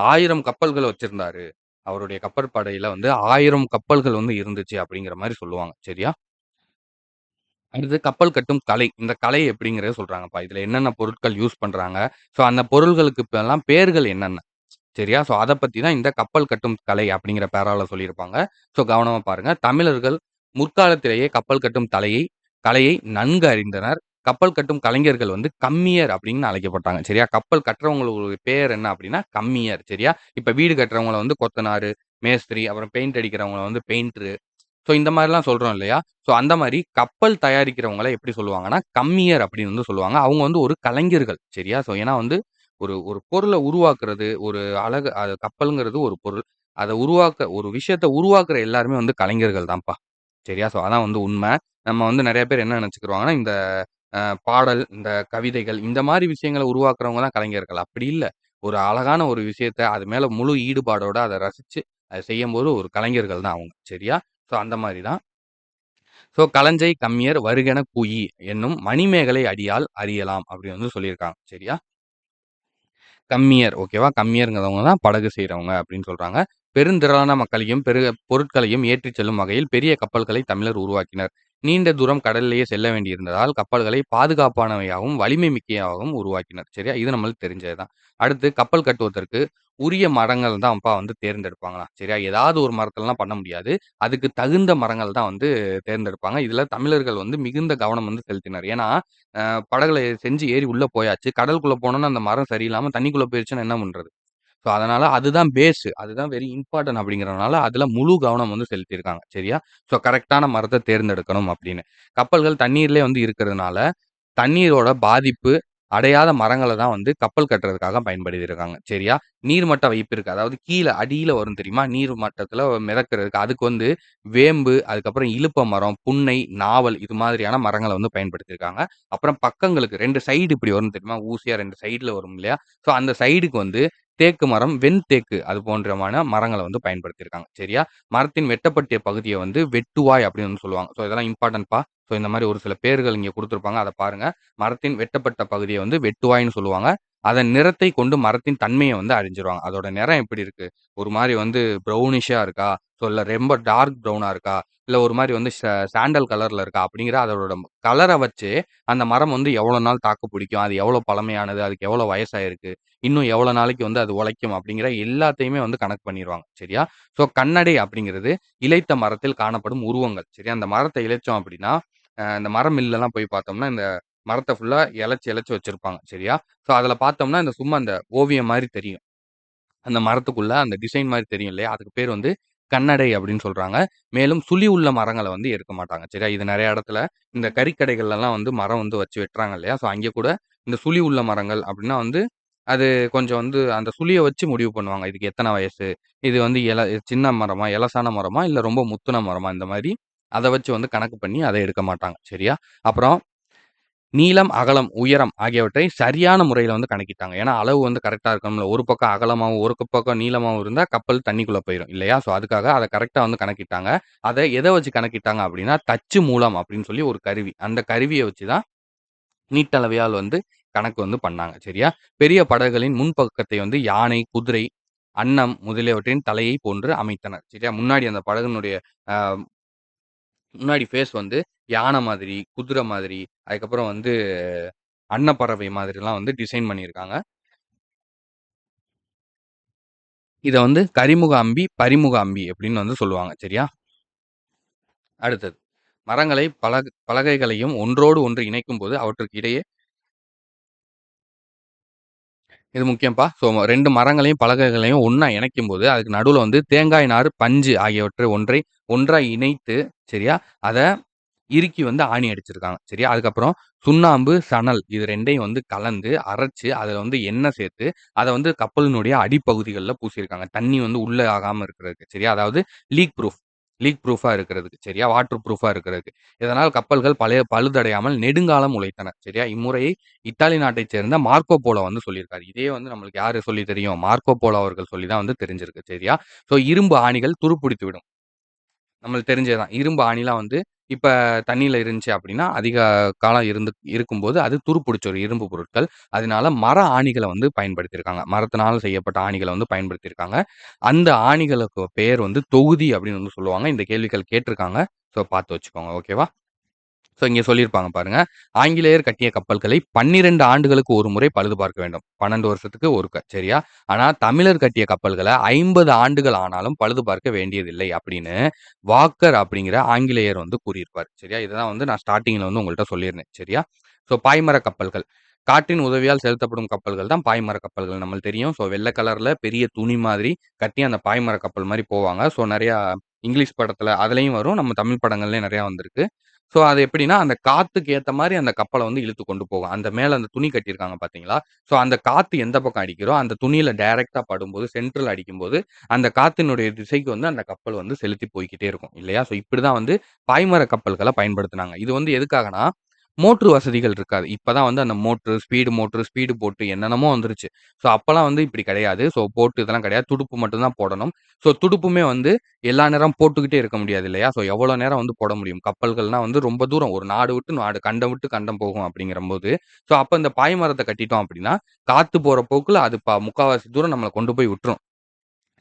1000 கப்பல்கள் வச்சிருந்தாரு. அவருடைய கப்பற்படையில வந்து 1000 கப்பல்கள் வந்து இருந்துச்சு அப்படிங்கிற மாரி சொல்லுவாங்க. சரியா? அடுத்து கப்பல் கட்டும் கலை. இந்த கலை எப்படிங்கிறத சொல்றாங்கப்பா. இதுல என்னென்ன பொருட்கள் யூஸ் பண்றாங்க? ஸோ அந்த பொருள்களுக்கு இப்பல்லாம் பேர்கள் என்னென்ன? சரியா? ஸோ அத பத்தி தான் இந்த கப்பல் கட்டும் கலை அப்படிங்கிற பேரால சொல்லியிருப்பாங்க. ஸோ கவனமா பாருங்க. தமிழர்கள் முற்காலத்திலேயே கப்பல் கட்டும் கலையை நன்கு அறிந்தனர். கப்பல் கட்டும் கலைஞர்கள் வந்து கம்மியர் அப்படின்னு அழைக்கப்பட்டாங்க. சரியா? கப்பல் கட்டுறவங்களோட பேர் என்ன அப்படின்னா கம்மியர். சரியா? இப்ப வீடு கட்டுறவங்கள வந்து கொத்தனாரு, மேஸ்திரி, அப்புறம் பெயிண்ட் அடிக்கிறவங்கள வந்து பெயிண்டரு. ஸோ இந்த மாரிலாம் சொல்றோம் இல்லையா? ஸோ அந்த மாரி கப்பல் தயாரிக்கிறவங்கள எப்படி சொல்லுவாங்கன்னா, கம்மியர் அப்படின்னு வந்து சொல்லுவாங்க. அவங்க வந்து ஒரு கலைஞர்கள். சரியா? ஸோ ஏன்னா வந்து ஒரு ஒரு பொருள உருவாக்குறது, ஒரு அழகு அது கப்பல்ங்கிறது ஒரு பொருள். அத ஒரு விஷயத்த உருவாக்குற எல்லாருமே வந்து கலைஞர்கள் தான்ப்பா. சரியா? ஸோ அதான் வந்து உண்ம. நம்ம வந்து நெறைய பேர் என்ன நெனச்சுக்குருவாங்கன்னா, இந்த பாடல், இந்த கவிதைகள் இந்த மாரி விஷயங்கள உருவாக்குறவங்க தான் கலைஞர்கள். அப்படி இல்ல. ஒரு அழகான ஒரு விஷயத்த அது மேல முழு ஈடுபாடோட அத ரசிச்சு, அத செய்யும்போது ஒரு கலைஞர்கள் தான் அவங்க. சரியா? ஸோ அந்த மாரி தான். ஸோ "களஞ்சை கம்மியர் வருகென கூயி" என்னும் மணிமேகலை அடியால் அறியலாம் அப்படின்னு வந்து சொல்லியிருக்காங்க. சரியா? கம்மியர் ஓகேவா? கம்மியர்ங்கிறவங்க தான் படகு செய்றவங்க அப்படின்னு சொல்றாங்க. பெருந்திரளான மக்களையும், பொருட்களையும் ஏற்றிச் செல்லும் வகையில் பெரிய கப்பல்களை தமிழர் உருவாக்கினர். நீண்ட தூரம் கடலிலேயே செல்ல வேண்டியிருந்ததால், கப்பல்களை பாதுகாப்பானவையாகவும், வலிமை மிக்கையாகவும் உருவாக்கினர். சரியா? இது நம்மளுக்கு தெரிஞ்சது தான். அடுத்து கப்பல் கட்டுவதற்கு உரிய மரங்கள் தான்ப்பா வந்து தேர்ந்தெடுப்பாங்களாம். சரியா? ஏதாவது ஒரு மரத்துலலாம் பண்ண முடியாது. அதுக்கு தகுந்த மரங்கள் தான் வந்து தேர்ந்தெடுப்பாங்க. இதுல தமிழர்கள் வந்து மிகுந்த கவனம் வந்து செலுத்தினர். ஏன்னா, படகுல செஞ்சு ஏறி உள்ள போயாச்சு. கடலுக்குள்ள போனோனே அந்த மரம் சரியில்லாம தண்ணிக்குள்ள போயிருச்சுன்னா என்ன பண்றது? ஸோ, அதனால அதுதான் பேஸ். அதுதான் வெரி இம்பார்ட்டன்ட் அப்படிங்கிறதுனால, அதுல முழு கவனம் வந்து செலுத்தியிருக்காங்க. சரியா? ஸோ, கரெக்ட்டான மரத்த தேர்ந்தெடுக்கணும் அப்படின்னு. கப்பல்கள் தண்ணீர்லயே வந்து இருக்கிறதுனால, தண்ணீரோட பாதிப்பு அடையாத மரங்கள தான் வந்து கப்பல் கட்டுறதுக்காக பயன்படுத்தியிருக்காங்க. சரியா? நீர்மட்ட வைப்பு இருக்கு. அதாவது கீழ அடியில வரும் தெரியுமா? நீர் மட்டத்துல மிதக்கிறதுக்கு. அதுக்கு வந்து வேம்பு, அதுக்கப்புறம் இலுப்ப மரம், புன்னை, நாவல் இது மாதிரியான மரங்கள வந்து பயன்படுத்தியிருக்காங்க. அப்புறம் பக்கங்களுக்கு 2 சைடு இப்படி வரும் தெரியுமா? ஊசியா 2 சைடுல வரும் இல்லையா? ஸோ, அந்த சைடுக்கு வந்து தேக்கு மரம், வெண்தேக்கு அது போன்றமான மரங்கள வந்து பயன்படுத்தியிருக்காங்க. சரியா? மரத்தின் வெட்டப்பட்ட பகுதிய வந்து வெட்டுவாய் அப்படின்னு வந்து சொல்லுவாங்க. ஸோ இதெல்லாம் இம்பார்ட்டன்ட்ப்பா. ஸோ இந்த மாரி ஒரு சில பெயர்கள் இங்க குடுத்திருப்பாங்க. அத பாருங்க. மரத்தின் வெட்டப்பட்ட பகுதிய வந்து வெட்டுவாய்ன்னு சொல்லுவாங்க. அதன் நிறத்தை கொண்டு மரத்தின் தன்மைய வந்து அறிஞ்சிருவாங்க. அதோட நிறம் எப்படி இருக்கு? ஒரு மாரி வந்து ப்ரௌனிஷா இருக்கா? ஸோ இல்ல ரொம்ப டார்க் ப்ரவுனா இருக்கா? இல்ல ஒரு மாரி வந்து சாண்டல் கலர்ல இருக்கா? அப்படிங்கிற அதோட கலர வச்சே அந்த மரம் வந்து எவ்வளோ நாள் தாக்கு பிடிக்கும்? அது எவ்வளோ பழமையானது? அதுக்கு எவ்வளோ வயசாயிருக்கு? இன்னும் எவ்வளோ நாளைக்கு வந்து அது உழைக்கும் அப்படிங்கிற எல்லாத்தையுமே வந்து கணக்கு பண்ணிருவாங்க. சரியா? ஸோ கண்ணடை அப்படிங்கிறது இளைத்த மரத்தில் காணப்படும் உருவங்கள். சரியா? அந்த மரத்த இளைச்சோம் அப்படின்னா, இந்த மரம் மில்லலாம் போய் பார்த்தோம்னா, இந்த மரத்த ஃபுல்லா எளச்சு எளச்சு வச்சிருப்பாங்க. சரியா? ஸோ அதில பார்த்தோம்னா, இந்த சும்மா அந்த ஓவியம் மாரி தெரியும். அந்த மரத்துக்குள்ள அந்த டிசைன் மாரி தெரியும் இல்லையா? அதுக்கு பேர் வந்து கண்ணடை அப்படின்னு சொல்றாங்க. மேலும் சுழி உள்ள மரங்கள வந்து எடுக்க மாட்டாங்க. சரியா? இது நெறைய இடத்துல இந்த கறிக்கடைகள்லலாம் வந்து மரம் வந்து வச்சு வெட்டுறாங்க இல்லையா? ஸோ அங்கே கூட இந்த சுழி உள்ள மரங்கள் அப்படின்னா வந்து, அது கொஞ்சம் வந்து அந்த சுழிய வச்சு முடிவு பண்ணுவாங்க. இதுக்கு எத்தன வயசு? இது வந்து சின்ன மரமா? எலசான மரமா? இல்ல ரொம்ப முத்துன மரமா? இந்த மாரி அத வச்சு வந்து கணக்கு பண்ணி அத எடுக்க மாட்டாங்க. சரியா? அப்புறம் நீளம், அகலம், உயரம் ஆகியவற்றை சரியான முறையில வந்து கணக்கிட்டாங்க. ஏன்னா, அளவு வந்து கரெக்ட்டா இருக்கணும்ல. ஒரு பக்கம் அகலமாவும், ஒரு பக்கம் நீளமாவும் இருந்தா கப்பல் தண்ணிக்குள்ள போயிரும் இல்லையா? ஸோ, அதுக்காக அத கரெக்ட்டா வந்து கணக்கிட்டாங்க. அத எத வச்சு கணக்கிட்டாங்க அப்படின்னா, தச்சு மூலம் அப்படின்னு சொல்லி ஒரு கருவி. அந்த கருவிய வச்சு தான் நீட்டளவையால் வந்து கணக்கு வந்து பண்ணாங்க. சரியா? பெரிய படகுகளின் முன்பக்கத்தை வந்து யானை, குதிரை, அன்னம் முதலியவற்றின் தலையை போன்று அமைத்தனர். சரியா? முன்னாடி அந்த படகினுடைய அ முன்னாடி ஃபேஸ் வந்து யான மாதிரி, குதிரை மாதிரி, அதுக்கப்புறம் வந்து அன்னப்பறவை மாதிரிலாம் வந்து டிசைன் பண்ணியிருக்காங்க. இத வந்து கரிமுக அம்பி, பரிமுக அம்பி அப்படின்னு வந்து சொல்லுவாங்க. சரியா? அடுத்தது. மரங்களை பலகைகளையும் ஒன்றோடு ஒன்று இணைக்கும்போது, அவற்றுக்கு இடையே இது முக்கியம்ப்பா. 2 மரங்களையும், பலகைகளையும் ஒண்ணா இணைக்கும்போது, அதுக்கு நடுவுல வந்து தேங்காய் நார், பஞ்சு ஆகியவற்றை ஒன்றா இணைத்து, சரியா? அத இறுக்கி வந்து ஆணி அடிச்சிருக்காங்க. சரியா? அதுக்கப்புறம் சுண்ணாம்பு, சணல் இது 2யும் வந்து கலந்து, அரைச்சு, அதுல வந்து எண்ணெய் சேர்த்து, அத வந்து கப்பலினுடைய அடிப்பகுதிகள்ல பூசியிருக்காங்க. தண்ணி வந்து உள்ள ஆகாம இருக்கிறதுக்கு. சரியா? அதாவது லீக் ப்ரூஃப் லீக் ப்ரூஃபா இருக்கிறதுக்கு. சரியா? வாட்டர் ப்ரூஃபா இருக்கிறதுக்கு. இதனால் கப்பல்கள் பழுதடையாமல் நெடுங்காலம் உழைத்தன. சரியா? இம்முறையை இத்தாலி நாட்டைச் சேர்ந்த மார்க்கோ போலோ வந்து சொல்லியிருக்காரு. இதே வந்து நம்மளுக்கு யாரு சொல்லி தெரியும்? மார்க்கோ போலோ அவர்கள் சொல்லி தான் வந்து தெரிஞ்சிருக்கு. சரியா? இரும்பு ஆணிகள் துருப்பிடித்து விடும். நம்மளுக்கு தெரிஞ்சது தான். இரும்பு ஆணிலாம் வந்து இப்ப தண்ணீல இருந்துச்சு அப்டின்னா, அதிக காலம் இருக்கும்போது அது துருப்புடிச்சிரும் இரும்பு பொருட்கள். அதனால மர ஆணிகள வந்து பயன்படுத்தியிருக்காங்க. மரத்தினால செய்யப்பட்ட ஆணிகள வந்து பயன்படுத்தியிருக்காங்க. அந்த ஆணிகளுக்கு பெயர் வந்து தொகுதி அப்டின்னு வந்து சொல்லுவாங்க. இந்த கேள்விகள் கேட்டிருக்காங்க. பார்த்து வச்சுக்கோங்க. ஓகேவா? இங்க சொல்லியிருப்பாங்க பாருங்க. ஆங்கிலேயர் கட்டிய கப்பல்களை 12 ஆண்டுகளுக்கு ஒரு முறை பழுது பார்க்க வேண்டும். 12 வருஷத்துக்கு ஒருக்க. சரியா? ஆனா தமிழர் கட்டிய கப்பல்கள 50 ஆண்டுகள் ஆனாலும் பழுது பார்க்க வேண்டியதில்லை அப்படின்னு வாக்கர் அப்படிங்கிற ஆங்கிலேயர் வந்து கூறியிருப்பார். சரியா? இததான் வந்து நான் ஸ்டார்ட்டிங்ல வந்து உங்கள்ட்ட சொல்லியிருந்தேன். சரியா? பாய்மர கப்பல்கள். காற்றின் உதவியால் செலுத்தப்படும் கப்பல்கள் தான் பாய்மர கப்பல்கள். நம்மளுக்கு தெரியும். வெள்ள கலர்ல பெரிய துணி மாதிரி கட்டி அந்த பாய்மர கப்பல் மாரி போவாங்க. நெறையா இங்கிலீஷ் படத்துல அதுலயும் வரும். நம்ம தமிழ் படங்கள்லயும் நெறையா வந்திருக்கு. அது எப்படின்னா, அந்த காத்துக்கு ஏத்த மாரி அந்த கப்பல வந்து இழுத்து கொண்டு போகும். அந்த மேல அந்த துணி கட்டியிருக்காங்க பார்த்தீங்களா? அந்த காத்து எந்த பக்கம் அடிக்கிறோ, அந்த துணியில டைரக்ட்டா படும்போது, சென்ட்ரல் அடிக்கும்போது, அந்த காத்தினுடைய திசைக்கு வந்து அந்த கப்பல் வந்து செலுத்தி போய்க்கிட்டே இருக்கும். இல்லையா? இப்படிதான் வந்து பாய்மர கப்பல்கள பயன்படுத்துனாங்க. இது வந்து எதுக்காகன்னா, மோட்ரு வசதிகள் இருக்காது. இப்ப தான் வந்து அந்த மோட்ரு, ஸ்பீடு போட்டு என்னென்னமோ வந்துருச்சு. அப்பலாம் வந்து இப்படி கிடையாது. போட்டு இதெல்லாம் கிடையாது. துடுப்பு மட்டும் தான் போடணும். துடுப்புமே வந்து எல்லா நேரம் போட்டுக்கிட்டே இருக்க முடியாது இல்லையா? எவ்வளோ நேரம் வந்து போட முடியும்? கப்பல்கள்னா வந்து ரொம்ப தூரம் ஒரு நாடு விட்டு நாடு, கண்டம் விட்டு கண்டம் போகும் அப்படிங்கிறம்போது, அப்ப இந்த பாய்மரத்த கட்டிட்டோம் அப்படின்னா, காத்து போற போக்குல அது முக்காவாசி தூரம் நம்மள கொண்டு போய் விட்டுரும்.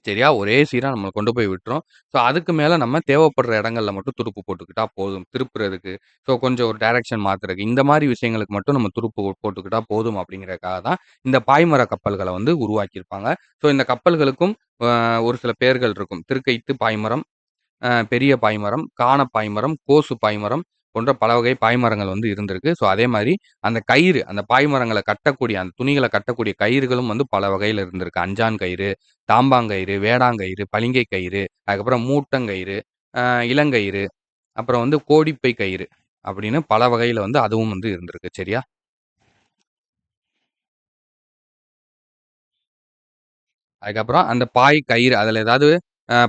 சரியா? ஒரே சீரா நம்மள கொண்டு போய் விட்டுரும். அதுக்கு மேல நம்ம தேவைப்படுற இடங்கள்ல மட்டும் துடுப்பு போட்டுக்கிட்டா போதும். திருப்புறதுக்கு, கொஞ்சம் ஒரு டைரக்ஷன் மாத்துறதுக்கு, இந்த மாரி விஷயங்களுக்கு மட்டும் நம்ம துடுப்பு போட்டுக்கிட்டா போதும் அப்படிங்கிறதுக்காக தான், இந்த பாய்மர கப்பல்கள வந்து உருவாக்கியிருப்பாங்க. இந்த கப்பல்களுக்கும் ஒரு சில பெயர்கள் இருக்கும். திருக்கைத்து பாய்மரம், பெரிய பாய்மரம், காண பாய்மரம், கோசு பாய்மரம் போன்ற பல வகை பாய்மரங்கள் வந்து இருந்திருக்கு. அதே மாரி அந்த கயிறு, அந்த பாய்மரங்கள கட்டக்கூடிய, அந்த துணிகள கட்டக்கூடிய கயிறுகளும் வந்து பல வகையில இருந்திருக்கு. அஞ்சான் கயிறு, தாம்பாங்கயிறு, வேடாங்கயிறு, பளிங்கை கயிறு, அதுக்கப்புறம் மூட்டங்கயிறு, அ இளங்கயிறு, அப்புறம் வந்து கோடிப்பை கயிறு அப்படின்னு பல வகையில வந்து அதுவும் வந்து இருந்திருக்கு. சரியா? அதுக்கப்புறம் அந்த பாய் கயிறு அதுல ஏதாவது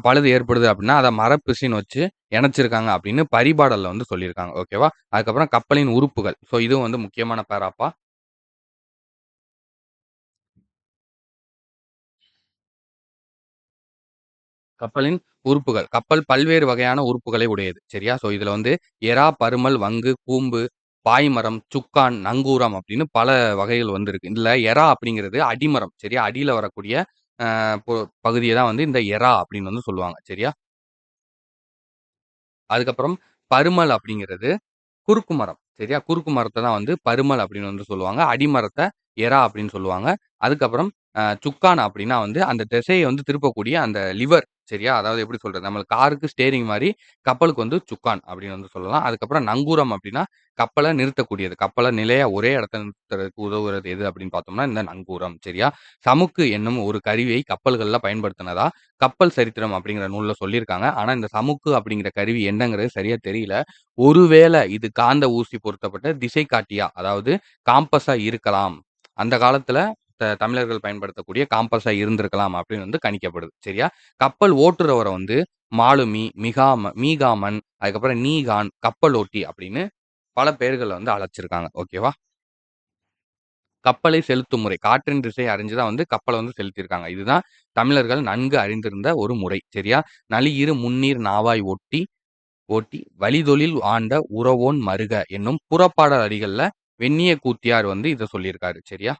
பழுது ஏற்படுது அப்படின்னா, அத மரப்பிசின் வச்சு இணைச்சிருக்காங்க அப்படின்னு பரிபாடல்ல வந்து சொல்லியிருக்காங்க. ஓகேவா? அதுக்கப்புறம் கப்பலின் உறுப்புகள். இதுவும் வந்து முக்கியமான பேராப்பா. கப்பலின் உறுப்புகள். கப்பல் பல்வேறு வகையான உறுப்புகளை உடையது. சரியா? இதுல வந்து எறா, பருமல், வங்கு, கூம்பு, பாய்மரம், சுக்கான், நங்கூரம் அப்படின்னு பல வகைகள் வந்து இருக்கு. இதுல எறா அப்படிங்கிறது அடிமரம். சரியா? அடியில வரக்கூடிய அ பொ பகுதிய தான் வந்து இந்த எறா அப்படின்னு வந்து சொல்லுவாங்க. சரியா? அதுக்கப்புறம் பருமல் அப்படிங்கிறது குறுக்கு மரம். சரியா? குறுக்கு மரத்த தான் வந்து பருமல் அப்படின்னு வந்து சொல்லுவாங்க. அடிமரத்த எறா அப்படின்னு சொல்லுவாங்க. அதுக்கப்புறம் சுக்கான் அப்படின்னா வந்து அந்த திசைய வந்து திருப்பக்கூடிய அந்த லிவர். சரியா? அதாவது எப்படி சொல்றது? நம்ம காருக்கு ஸ்டீரிங் மாரி கப்பலுக்கு வந்து சுக்கான் அப்படின்னு வந்து சொல்லலாம். அதுக்கப்புறம் நங்கூரம் அப்படின்னா கப்பல நிறுத்தக்கூடியது. கப்பல நிலையா ஒரே இடத்துல நிறுத்துறதுக்கு உதவுறது எது அப்படின்னு பார்த்தோம்னா, இந்த நங்கூரம். சரியா? சமுக்கு என்னும் ஒரு கருவியை கப்பல்கள்ல பயன்படுத்தினதா கப்பல் சரித்திரம் அப்படிங்கிற நூல்ல சொல்லியிருக்காங்க. ஆனா இந்த சமுக்கு அப்படிங்கிற கருவி என்னங்கிறது சரியா தெரியல. ஒருவேள இது காந்த ஊசி பொருத்தப்பட்ட திசைகாட்டியா, அதாவது காம்பஸா இருக்கலாம். அந்த காலத்துல தமிழர்கள் பயன்படுத்தக்கூடிய காம்பஸா இருந்திருக்கலாம் அப்படின்னு வந்து கணிக்கப்படுது. சரியா? கப்பல் ஓட்டுறவர வந்து மாலுமி, மீகாமன், அதுக்கப்புறம் நீகான், கப்பலோட்டி அப்படின்னு பல பெயர்கள்ல வந்து அழைச்சிருக்காங்க. ஓகேவா? கப்பலை செலுத்தும் முறை. காற்றின் திசைய அறிஞ்சு தான் வந்து கப்பல வந்து செலுத்தியிருக்காங்க. இதுதான் தமிழர்கள் நன்கு அறிந்திருந்த ஒரு முறை. சரியா? "நளியிரு முந்நீர் நாவாய் ஓட்டி வழிதொழில் ஆண்ட உரவோன் மருக" என்னும் புறப்பாடல் அடிகள்ல வெண்ணிய கூத்தியார் வந்து இத சொல்லியிருக்காரு. சரியா?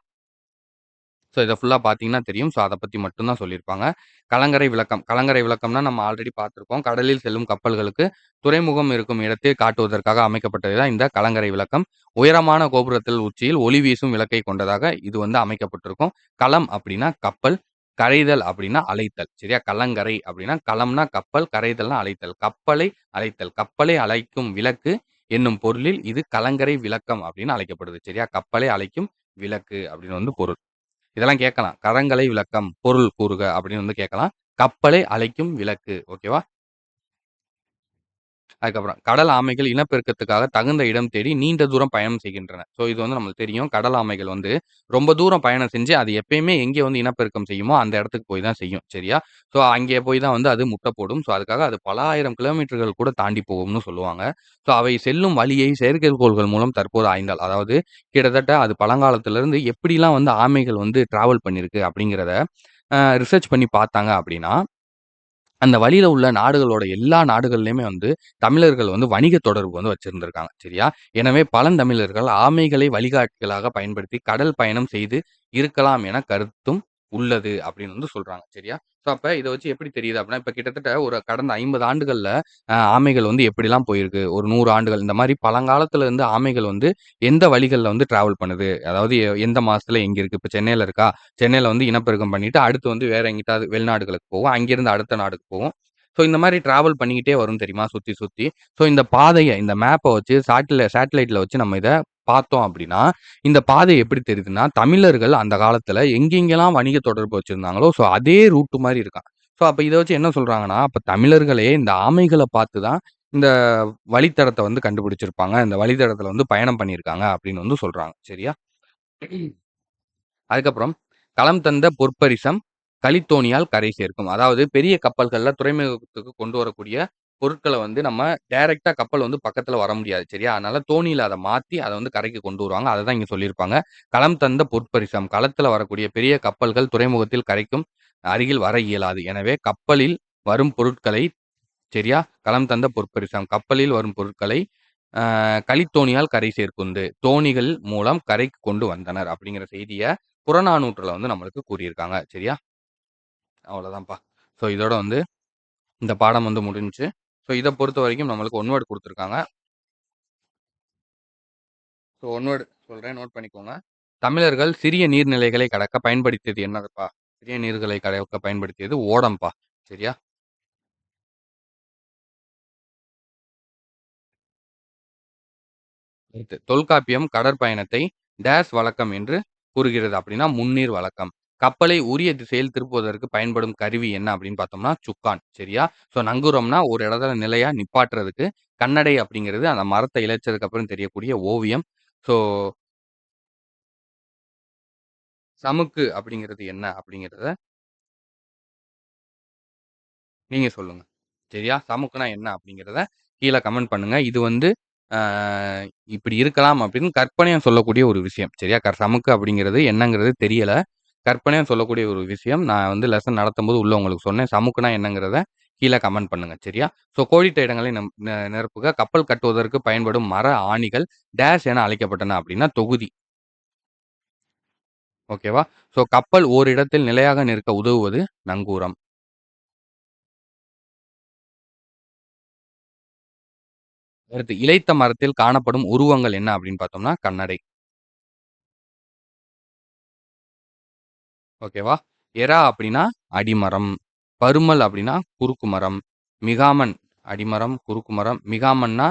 இத ஃபுல்லா பார்த்தீங்கன்னா தெரியும். அத பத்தி மட்டும் தான் சொல்லியிருப்பாங்க. கலங்கரை விளக்கம். கலங்கரை விளக்கம்னா நம்ம ஆல்ரெடி பார்த்திருக்கோம். கடலில் செல்லும் கப்பல்களுக்கு துறைமுகம் இருக்கும் இடத்தை காட்டுவதற்காக அமைக்கப்பட்டது தான் இந்த கலங்கரை விளக்கம். உயரமான கோபுரத்தில் உச்சியில் ஒளி வீசும் விளக்கை கொண்டதாக இது வந்து அமைக்கப்பட்டிருக்கும். களம் அப்படின்னா கப்பல். கரைதல் அப்படின்னா அழைத்தல். சரியா? கலங்கரை அப்படின்னா களம்னா கப்பல், கரைதல்னா அழைத்தல். கப்பலை அழைத்தல். கப்பலை அழைக்கும் விளக்கு என்னும் பொருளில் இது கலங்கரை விளக்கம் அப்படின்னு அழைக்கப்படுது. சரியா? கப்பலை அழைக்கும் விளக்கு அப்படின்னு வந்து பொருள். இதெல்லாம் கேட்கலாம். கலங்கரை விளக்கம், பொருள் கூறுக அப்படின்னு வந்து கேட்கலாம். கப்பலை அழைக்கும் விளக்கு. ஓகேவா? அதுக்கப்புறம் கடல் ஆமைகள் இனப்பெருக்கத்துக்காக தகுந்த இடம் தேடி நீண்ட தூரம் பயணம் செய்கின்றன. ஸோ இது வந்து நம்மளுக்கு தெரியும். கடல் ஆமைகள் வந்து ரொம்ப தூரம் பயணம் செஞ்சு, அது எப்பயுமே எங்கே வந்து இனப்பெருக்கம் செய்யுமோ, அந்த இடத்துக்கு போய் தான் செய்யும். சரியா? ஸோ அங்கே போய் தான் வந்து அது முட்டை போடும். ஸோ அதுக்காக அது பல 1000 கிலோமீட்டர்கள் கூட தாண்டி போகும்னு சொல்லுவாங்க. ஸோ அவை செல்லும் வழியை செயற்கைக்கோள்கள் மூலம் தற்போது ஆய்ந்தால், அதாவது கிட்டத்தட்ட அது பழங்காலத்திலிருந்து எப்படிலாம் வந்து ஆமைகள் வந்து டிராவல் பண்ணியிருக்கு அப்படிங்கிறத ரிசர்ச் பண்ணி பார்த்தாங்க அப்படின்னா, அந்த வழியில உள்ள நாடுகளோட எல்லா நாடுகள்லயுமே வந்து தமிழர்கள் வந்து வணிக தொடர்பு வந்து வச்சிருந்திருக்காங்க. சரியா? எனவே பழந்தமிழர்கள் ஆமைகளை வழிகாட்டிகளாக பயன்படுத்தி கடல் பயணம் செய்து இருக்கலாம் என கருத்தும் உள்ளது அப்படின்னு வந்து சொல்றாங்க. சரியா? ஸோ அப்ப இத வச்சு எப்படி தெரியுது அப்படின்னா, இப்ப கிட்டத்தட்ட ஒரு கடந்த 50 ஆண்டுகள்ல ஆமைகள் வந்து எப்படிலாம் போயிருக்கு. ஒரு 100 ஆண்டுகள் இந்த மாரி பழங்காலத்துல இருந்து ஆமைகள் வந்து எந்த வழிகள்ல வந்து டிராவல் பண்ணுது. அதாவது எந்த மாசத்துல எங்க இருக்கு. இப்ப சென்னையில இருக்கா? சென்னையில வந்து இனப்பெருக்கம் பண்ணிட்டு, அடுத்து வந்து வேற எங்கிட்டாவது வெளிநாடுகளுக்கு போகும். அங்கிருந்து அடுத்த நாடுக்கு போகும். ஸோ இந்த மாரி டிராவல் பண்ணிக்கிட்டே வரும் தெரியுமா? சுத்தி, சுத்தி. ஸோ இந்த பாதைய இந்த மேப்ப வச்சு சேட்டலைட்ல வச்சு நம்ம இத பார்த்தோம் அப்படின்னா, இந்த பாதை எப்படி தெரியுதுன்னா, தமிழர்கள் அந்த காலத்துல எங்கெங்கெல்லாம் வணிக தொடர்பு வச்சிருந்தாங்களோ, ஸோ அதே ரூட் மாரி இருக்காம். ஸோ அப்ப இத வச்சு என்ன சொல்றாங்கன்னா, அப்ப தமிழர்களே இந்த ஆமைகள பார்த்து தான் இந்த வழித்தடத்த வந்து கண்டுபிடிச்சிருப்பாங்க. இந்த வழித்தடத்துல வந்து பயணம் பண்ணியிருக்காங்க அப்படின்னு வந்து சொல்றாங்க. சரியா? அதுக்கப்புறம் களம் தந்த பொற்பரிசம் கலித்தோணியால் கரை சேர்க்கும். அதாவது பெரிய கப்பல்கள்ல துறைமுகத்துக்கு கொண்டு வரக்கூடிய பொருட்கள வந்து நம்ம டைரக்ட்டா கப்பல் வந்து பக்கத்துல வர முடியாது. சரியா? அதனால தோணியில அத மாத்தி அத வந்து கரைக்கு கொண்டு வருவாங்க. அததான் இங்க சொல்லியிருப்பாங்க. களம் தந்த பொற்பரிசம். களத்துல வரக்கூடிய பெரிய கப்பல்கள் துறைமுகத்தில் கரைக்கும் அருகில் வர இயலாது. எனவே கப்பலில் வரும் பொருட்களை சரியா? களம் தந்த பொற்பரிசம். கப்பலில் வரும் பொருட்களை கலித்தோணியால் கரை சேர்க்குந்து. தோணிகள் மூலம் கரைக்கு கொண்டு வந்தனர். அப்படிங்கிற செய்திய புறநானூற்றுல வந்து நம்மளுக்கு கூறியிருக்காங்க. சரியா? அவ்வளோதான்ப்பா. ஸோ இதோட வந்து இந்த பாடம் வந்து முடிஞ்சுச்சு. ஸோ இத பொறுத்தவரைக்கும் நம்மளுக்கு ஒன் வேர்ட் குடுத்துருக்காங்க. ஸோ ஒன் வேர்ட் சொல்றேன். நோட் பண்ணிக்கோங்க. தமிழர்கள் சிறிய நீர்நிலைகளை கடக்க பயன்படுத்தியது என்னதுப்பா? சிறிய நீர்களை கடக்க பயன்படுத்தியது ஓடம்பா. சரியா? அடுத்து தொல்காப்பியம் கடற்பயணத்தை டேஸ் வழக்கம் என்று கூறுகிறது அப்படின்னா, முன்னீர் வழக்கம். கப்பலை உரிய திசையில் திருப்புவதற்கு பயன்படும் கருவி என்ன அப்படின்னு பார்த்தோம்னா, சுக்கான். சரியா? ஸோ நங்கூரம்னா ஒரு இடத்துல நிலையா நிப்பாட்டுறதுக்கு. கண்ணடை அப்படிங்கிறது அந்த மரத்த இழச்சதுக்கு அப்புறம் தெரியக்கூடிய ஓவியம். ஸோ சமுக்கு அப்படிங்கிறது என்ன அப்படிங்கிறத நீங்க சொல்லுங்க. சரியா? சமுக்குனா என்ன அப்படிங்கிறத கீழ கமெண்ட் பண்ணுங்க. இது வந்து அ இப்படி இருக்கலாம் அப்படின்னு கற்பனையா சொல்லக்கூடிய ஒரு விஷயம். சரியா? சமுக்கு அப்படிங்கிறது என்னங்கிறது தெரியல. கற்பனையா சொல்லக்கூடிய ஒரு விஷயம். நான் வந்து லெசன் நடத்தும்போது உள்ள உங்களுக்கு சொன்னேன். சமுக்குனா என்னங்கிறத கீழ கமெண்ட் பண்ணுங்க. சரியா? ஸோ கோடிட்ட இடங்களை நம் நிரப்புக. கப்பல் கட்டுவதற்கு பயன்படும் மர ஆணிகள் டேஷ் என அழைக்கப்பட்டன அப்படின்னா தொகுதி. ஓகேவா? ஸோ கப்பல் ஓரிடத்தில் நிலையாக நிற்க உதவுவது நங்கூரம். அடுத்து இளைத்த மரத்தில் காணப்படும் உருவங்கள் என்ன அப்படின்னு பார்த்தோம்னா, கண்ணடை. ஓகேவா? எறா அப்படின்னா அடிமரம். பருமல் அப்படின்னா குறுக்கு மரம். மிகாமன் அடிமரம், குறுக்கு மரம். மிகாமன்னா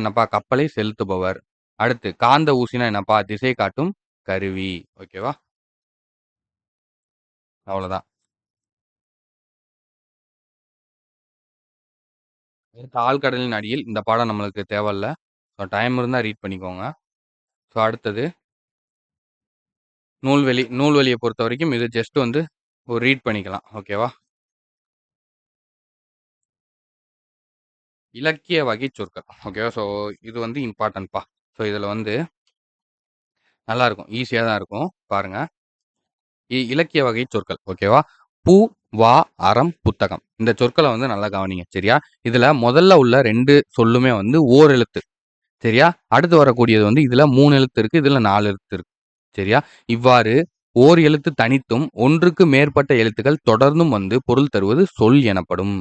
என்னப்பா? கப்பலை செலுத்துபவர். அடுத்து காந்த ஊசினா என்னப்பா? திசை காட்டும் கருவி. ஓகேவா? அவ்வளோதான். அடுத்து ஆழ்கடலின் அடியில் இந்த பாடம் நம்மளுக்கு தேவையில்ல. ஸோ டைம் இருந்தா ரீட் பண்ணிக்கோங்க. ஸோ அடுத்தது நூல்வெளி. நூல்வெளிய பொறுத்தவரைக்கும் இது ஜஸ்ட் வந்து ஒரு ரீட் பண்ணிக்கலாம். ஓகேவா? இலக்கிய வகை சொற்கள். ஓகேவா? ஸோ இது வந்து இம்பார்ட்டன்ட்ப்பா. ஸோ இதுல வந்து நல்லாருக்கும். ஈஸியா தான் இருக்கும். பாருங்க. இலக்கிய வகை சொற்கள். ஓகேவா? பூ, வா, அறம், புத்தகம். இந்த சொற்கள வந்து நல்லா கவனிங்க. சரியா? இதுல முதல்ல உள்ள 2 சொல்லுமே வந்து ஓர் எழுத்து. சரியா? அடுத்து வரக்கூடியது வந்து இதுல 3 எழுத்து இருக்கு. இதுல 4 எழுத்து இருக்கு. சரியா? இவ்வாறு ஓர் எழுத்து தனித்தும், ஒன்றுக்கு மேற்பட்ட எழுத்துக்கள் தொடர்ந்தும் வந்து பொருள் தருவது சொல் எனப்படும்.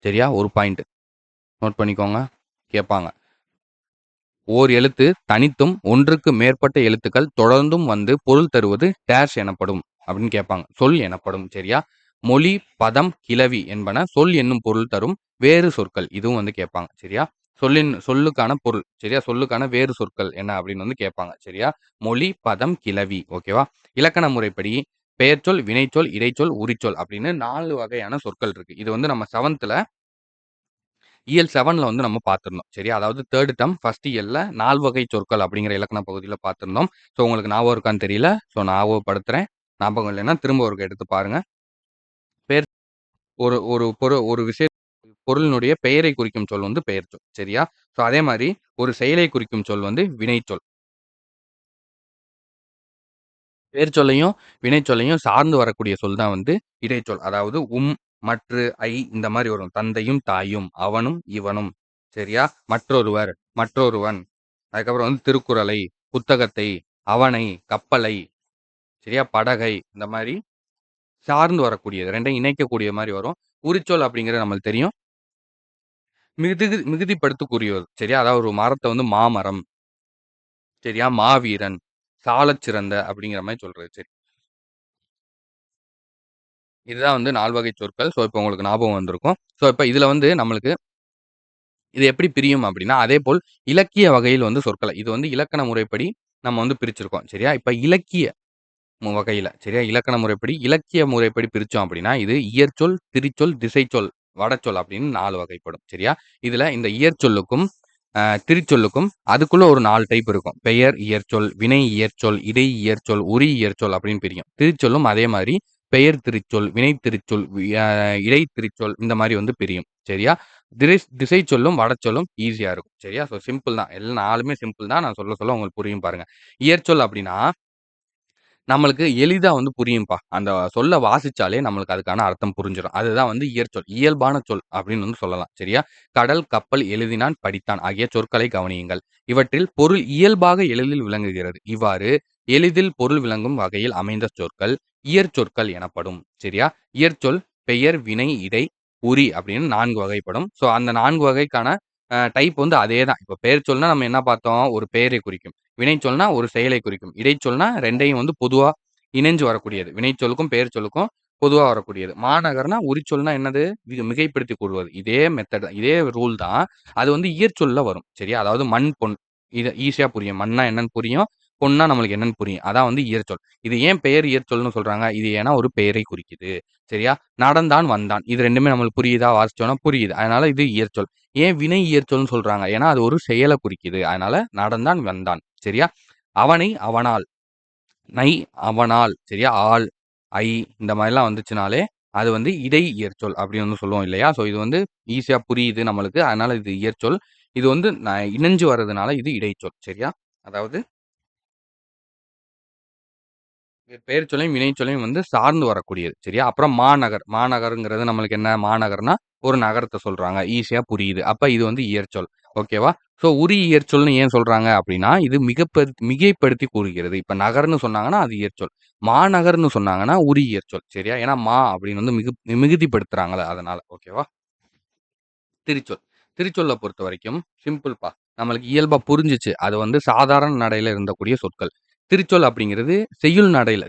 சரியா? ஒரு பாயிண்ட் நோட் பண்ணிக்கோங்க. கேட்பாங்க. ஓர் எழுத்து தனித்தும், ஒன்றுக்கு மேற்பட்ட எழுத்துக்கள் தொடர்ந்தும் வந்து பொருள் தருவது டேஷ் எனப்படும். அப்படின்னு கேட்பாங்க. சொல் எனப்படும். சரியா? மொழி, பதம், கிளவி என்பன சொல் என்னும் பொருள் தரும் வேறு சொற்கள். இதுவும் வந்து கேட்பாங்க. சரியா? சொல்லுக்கான பொருள். சரியா? சொல்லுக்கான வேறு சொற்கள் என்ன அப்படின்னு வந்து கேட்பாங்க. சரியா? மொழி, பதம், கிளவி. ஓகேவா? இலக்கண முறைப்படி பெயர்ச்சொல், வினைச்சொல், இடைச்சொல், உரிச்சொல் அப்படின்னு 4 வகையான சொற்கள் இருக்கு. இது வந்து நம்ம 7த்ல இயல் 7ல வந்து நம்ம பார்த்திருந்தோம். சரியா? அதாவது 3 டெர்ம் 1 இயல்ல 4 வகை சொற்கள் அப்படிங்கிற இலக்கண பகுதியில பார்த்திருந்தோம். ஸோ உங்களுக்கு ஞாபகம் இருக்கான்னு தெரியல. ஸோ ஞாபகப்படுத்துறேன். ஞாபகம் இல்லைன்னா திரும்ப ஒருக்கா எடுத்து பாருங்க. பெயர் ஒரு ஒரு ஒரு பொருளினுடைய பெயரை குறிக்கும் சொல் வந்து பெயர்ச்சொல். சரியா? ஸோ அதே மாரி ஒரு செயலை குறிக்கும் சொல் வந்து வினைச்சொல். பெயர்ச்சொல்லையும், வினைச்சொல்லையும் சார்ந்து வரக்கூடிய சொல் தான் வந்து இடைச்சொல். அதாவது மற்று, இந்த மாரி வரும். தந்தையும், தாயும், அவனும், இவனும். சரியா? மற்றொருவர், மற்றொருவன். அதுக்கப்புறம் வந்து திருக்குறளை, புத்தகத்தை, அவனை, கப்பலை, சரியா? படகை இந்த மாரி சார்ந்து வரக்கூடியது. 2யும் இணைக்கக்கூடிய மாரி வரும். உரிச்சொல் அப்படிங்கிறது நம்மளுக்கு தெரியும். மிகுதிப்படுத்தக்கூடியது. சரியா? அதாவது ஒரு மரத்த வந்து மாமரம், சரியா? மாவீரன், சாலச் சிறந்த அப்படிங்கிற மாரி சொல்றது. சரி. இதுதான் வந்து 4 வகை சொற்கள். ஸோ, இப்ப உங்களுக்கு ஞாபகம் வந்திருக்கும். ஸோ, இப்ப இதுல வந்து நம்மளுக்கு இது எப்படி பிரியும் அப்படின்னா, அதேபோல் இலக்கிய வகையில் வந்து சொற்கள இது வந்து இலக்கண முறைப்படி நம்ம வந்து பிரிச்சிருக்கோம். சரியா? இப்ப இலக்கிய வகையில சரியா? இலக்கண முறைப்படி, இலக்கிய முறைப்படி பிரிச்சோம் அப்படின்னா, இது இயற்சொல், திரிச்சொல், திசைச்சொல், வடச்சொல் அப்படின்னு 4 வகைப்படும். சரியா? இதுல இந்த இயற்சொல்லுக்கும், திரிச்சொல்லுக்கும் அதுக்குள்ள ஒரு 4 டைப் இருக்கும். பெயர் இயற்சொல், வினை இயற்சொல், இடை இயற்சொல், உரி இயற்சொல் அப்படின்னு பிரியும். திரிச்சொல்லும் அதே மாரி பெயர் திரிச்சொல், வினை திரிச்சொல், இடை திரிச்சொல் இந்த மாரி வந்து பிரியும். சரியா? திசைச்சொல்லும், வடச்சொல்லும் ஈஸியா இருக்கும். சரியா? ஸோ சிம்பிள் தான். எல்லா 4மே சிம்பிள் தான். நான் சொல்ல சொல்ல உங்களுக்கு புரியும் பாருங்க. இயற்சொல் அப்படின்னா நம்மளுக்கு எளிதா வந்து புரியும்பா. அந்த சொல்ல வாசிச்சாலே நம்மளுக்கு அதுக்கான அர்த்தம் புரிஞ்சிரும். அதுதான் வந்து இயற்சொல். இயல்பான சொல் அப்படின்னு வந்து சொல்லலாம். சரியா? கடல், கப்பல், எழுதினான், படித்தான் ஆகிய சொற்களை கவனியுங்கள். இவற்றில் பொருள் இயல்பாக எளிதில் விளங்குகிறது. இவ்வாறு எளிதில் பொருள் விளங்கும் வகையில் அமைந்த சொற்கள் இயற்சொற்கள் எனப்படும். சரியா? இயற்சொல் பெயர், வினை, இடை, உரி அப்படின்னு 4 வகைப்படும். ஸோ அந்த 4 வகைக்கான டைப் வந்து அதே தான். இப்ப பெயர்ச்சொல்னா நம்ம என்ன பார்த்தோம்? ஒரு பெயரை குறிக்கும். வினைச்சொல்னா ஒரு செயலை குறிக்கும். இடைச்சொல்னா 2யும் வந்து பொதுவா இணைஞ்சு வரக்கூடியது. வினைச்சொல்லுக்கும், பெயர் சொல்லுக்கும் பொதுவா வரக்கூடியது. மாநகர்னா உரிச்சொல்னா என்னது? மிகைப்படுத்தி கூறுவது. இதே மெத்தட் தான். இதே ரூல் தான். அது வந்து இயற்சொல்ல வரும். சரியா? அதாவது மண், பொன். இது ஈஸியா புரியும். மண்னா என்னன்னு புரியும். பொன்னா நம்மளுக்கு என்னன்னு புரியும். அதான் வந்து இயற்சொல். இது ஏன் பெயர் இயற்சொல்னு சொல்றாங்க? இது ஏன்னா ஒரு பெயரை குறிக்குது. சரியா? நடந்தான், வந்தான். இது 2மே நம்மளுக்கு புரியுதா? வாசிச்சோம்னா புரியுது. அதனால இது இயற்சொல். ஏன் வினை இயற்சொல்னு சொல்றாங்க? ஏன்னா அது ஒரு செயல குறிக்குது. அதனால நடந்தான், வந்தான். சரியா? அவனை, அவனால். நை, அவனால். சரியா? ஆல், ஐ இந்த மாரிலாம் வந்துச்சுனாலே, அது வந்து இடை இயற்சொல் அப்படின்னு வந்து சொல்லுவோம் இல்லையா? ஸோ இது வந்து ஈஸியா புரியுது நம்மளுக்கு. அதனால இது இயற்சொல். இது வந்து இணைஞ்சு வர்றதுனால இது இடைச்சொல். சரியா? அதாவது பெயர்ச்சொல்லையும், வினைச்சொல்லையும் வந்து சார்ந்து வரக்கூடியது. சரியா? அப்புறம் மாநகர். மாநகர்ங்கிறது நம்மளுக்கு என்ன? மாநகர்னா ஒரு நகரத்த சொல்றாங்க. ஈஸியா புரியுது. அப்ப இது வந்து இயற்சொல். ஓகேவா? ஸோ உரி இயற்சொல்னு ஏன் சொல்றாங்க அப்படின்னா, இது மிகைப்படுத்தி கூறுகிறது. இப்ப நகர்ன்னு சொன்னாங்கன்னா, அது இயற்சொல். மாநகர்ன்னு சொன்னாங்கன்னா, உரி இயற்சொல். சரியா? ஏன்னா அப்படின்னு வந்து மிகுதிப்படுத்துறாங்கல்ல அதனால. ஓகேவா? திரிச்சொல். திரிச்சொல்ல பொறுத்தவரைக்கும் சிம்பிள்ப்பா. நம்மளுக்கு இயல்பா புரிஞ்சுச்சு. அது வந்து சாதாரண நடையில இருந்தக்கூடிய சொற்கள். திரிச்சொல் அப்படிங்கிறது செய்யுள் நடையில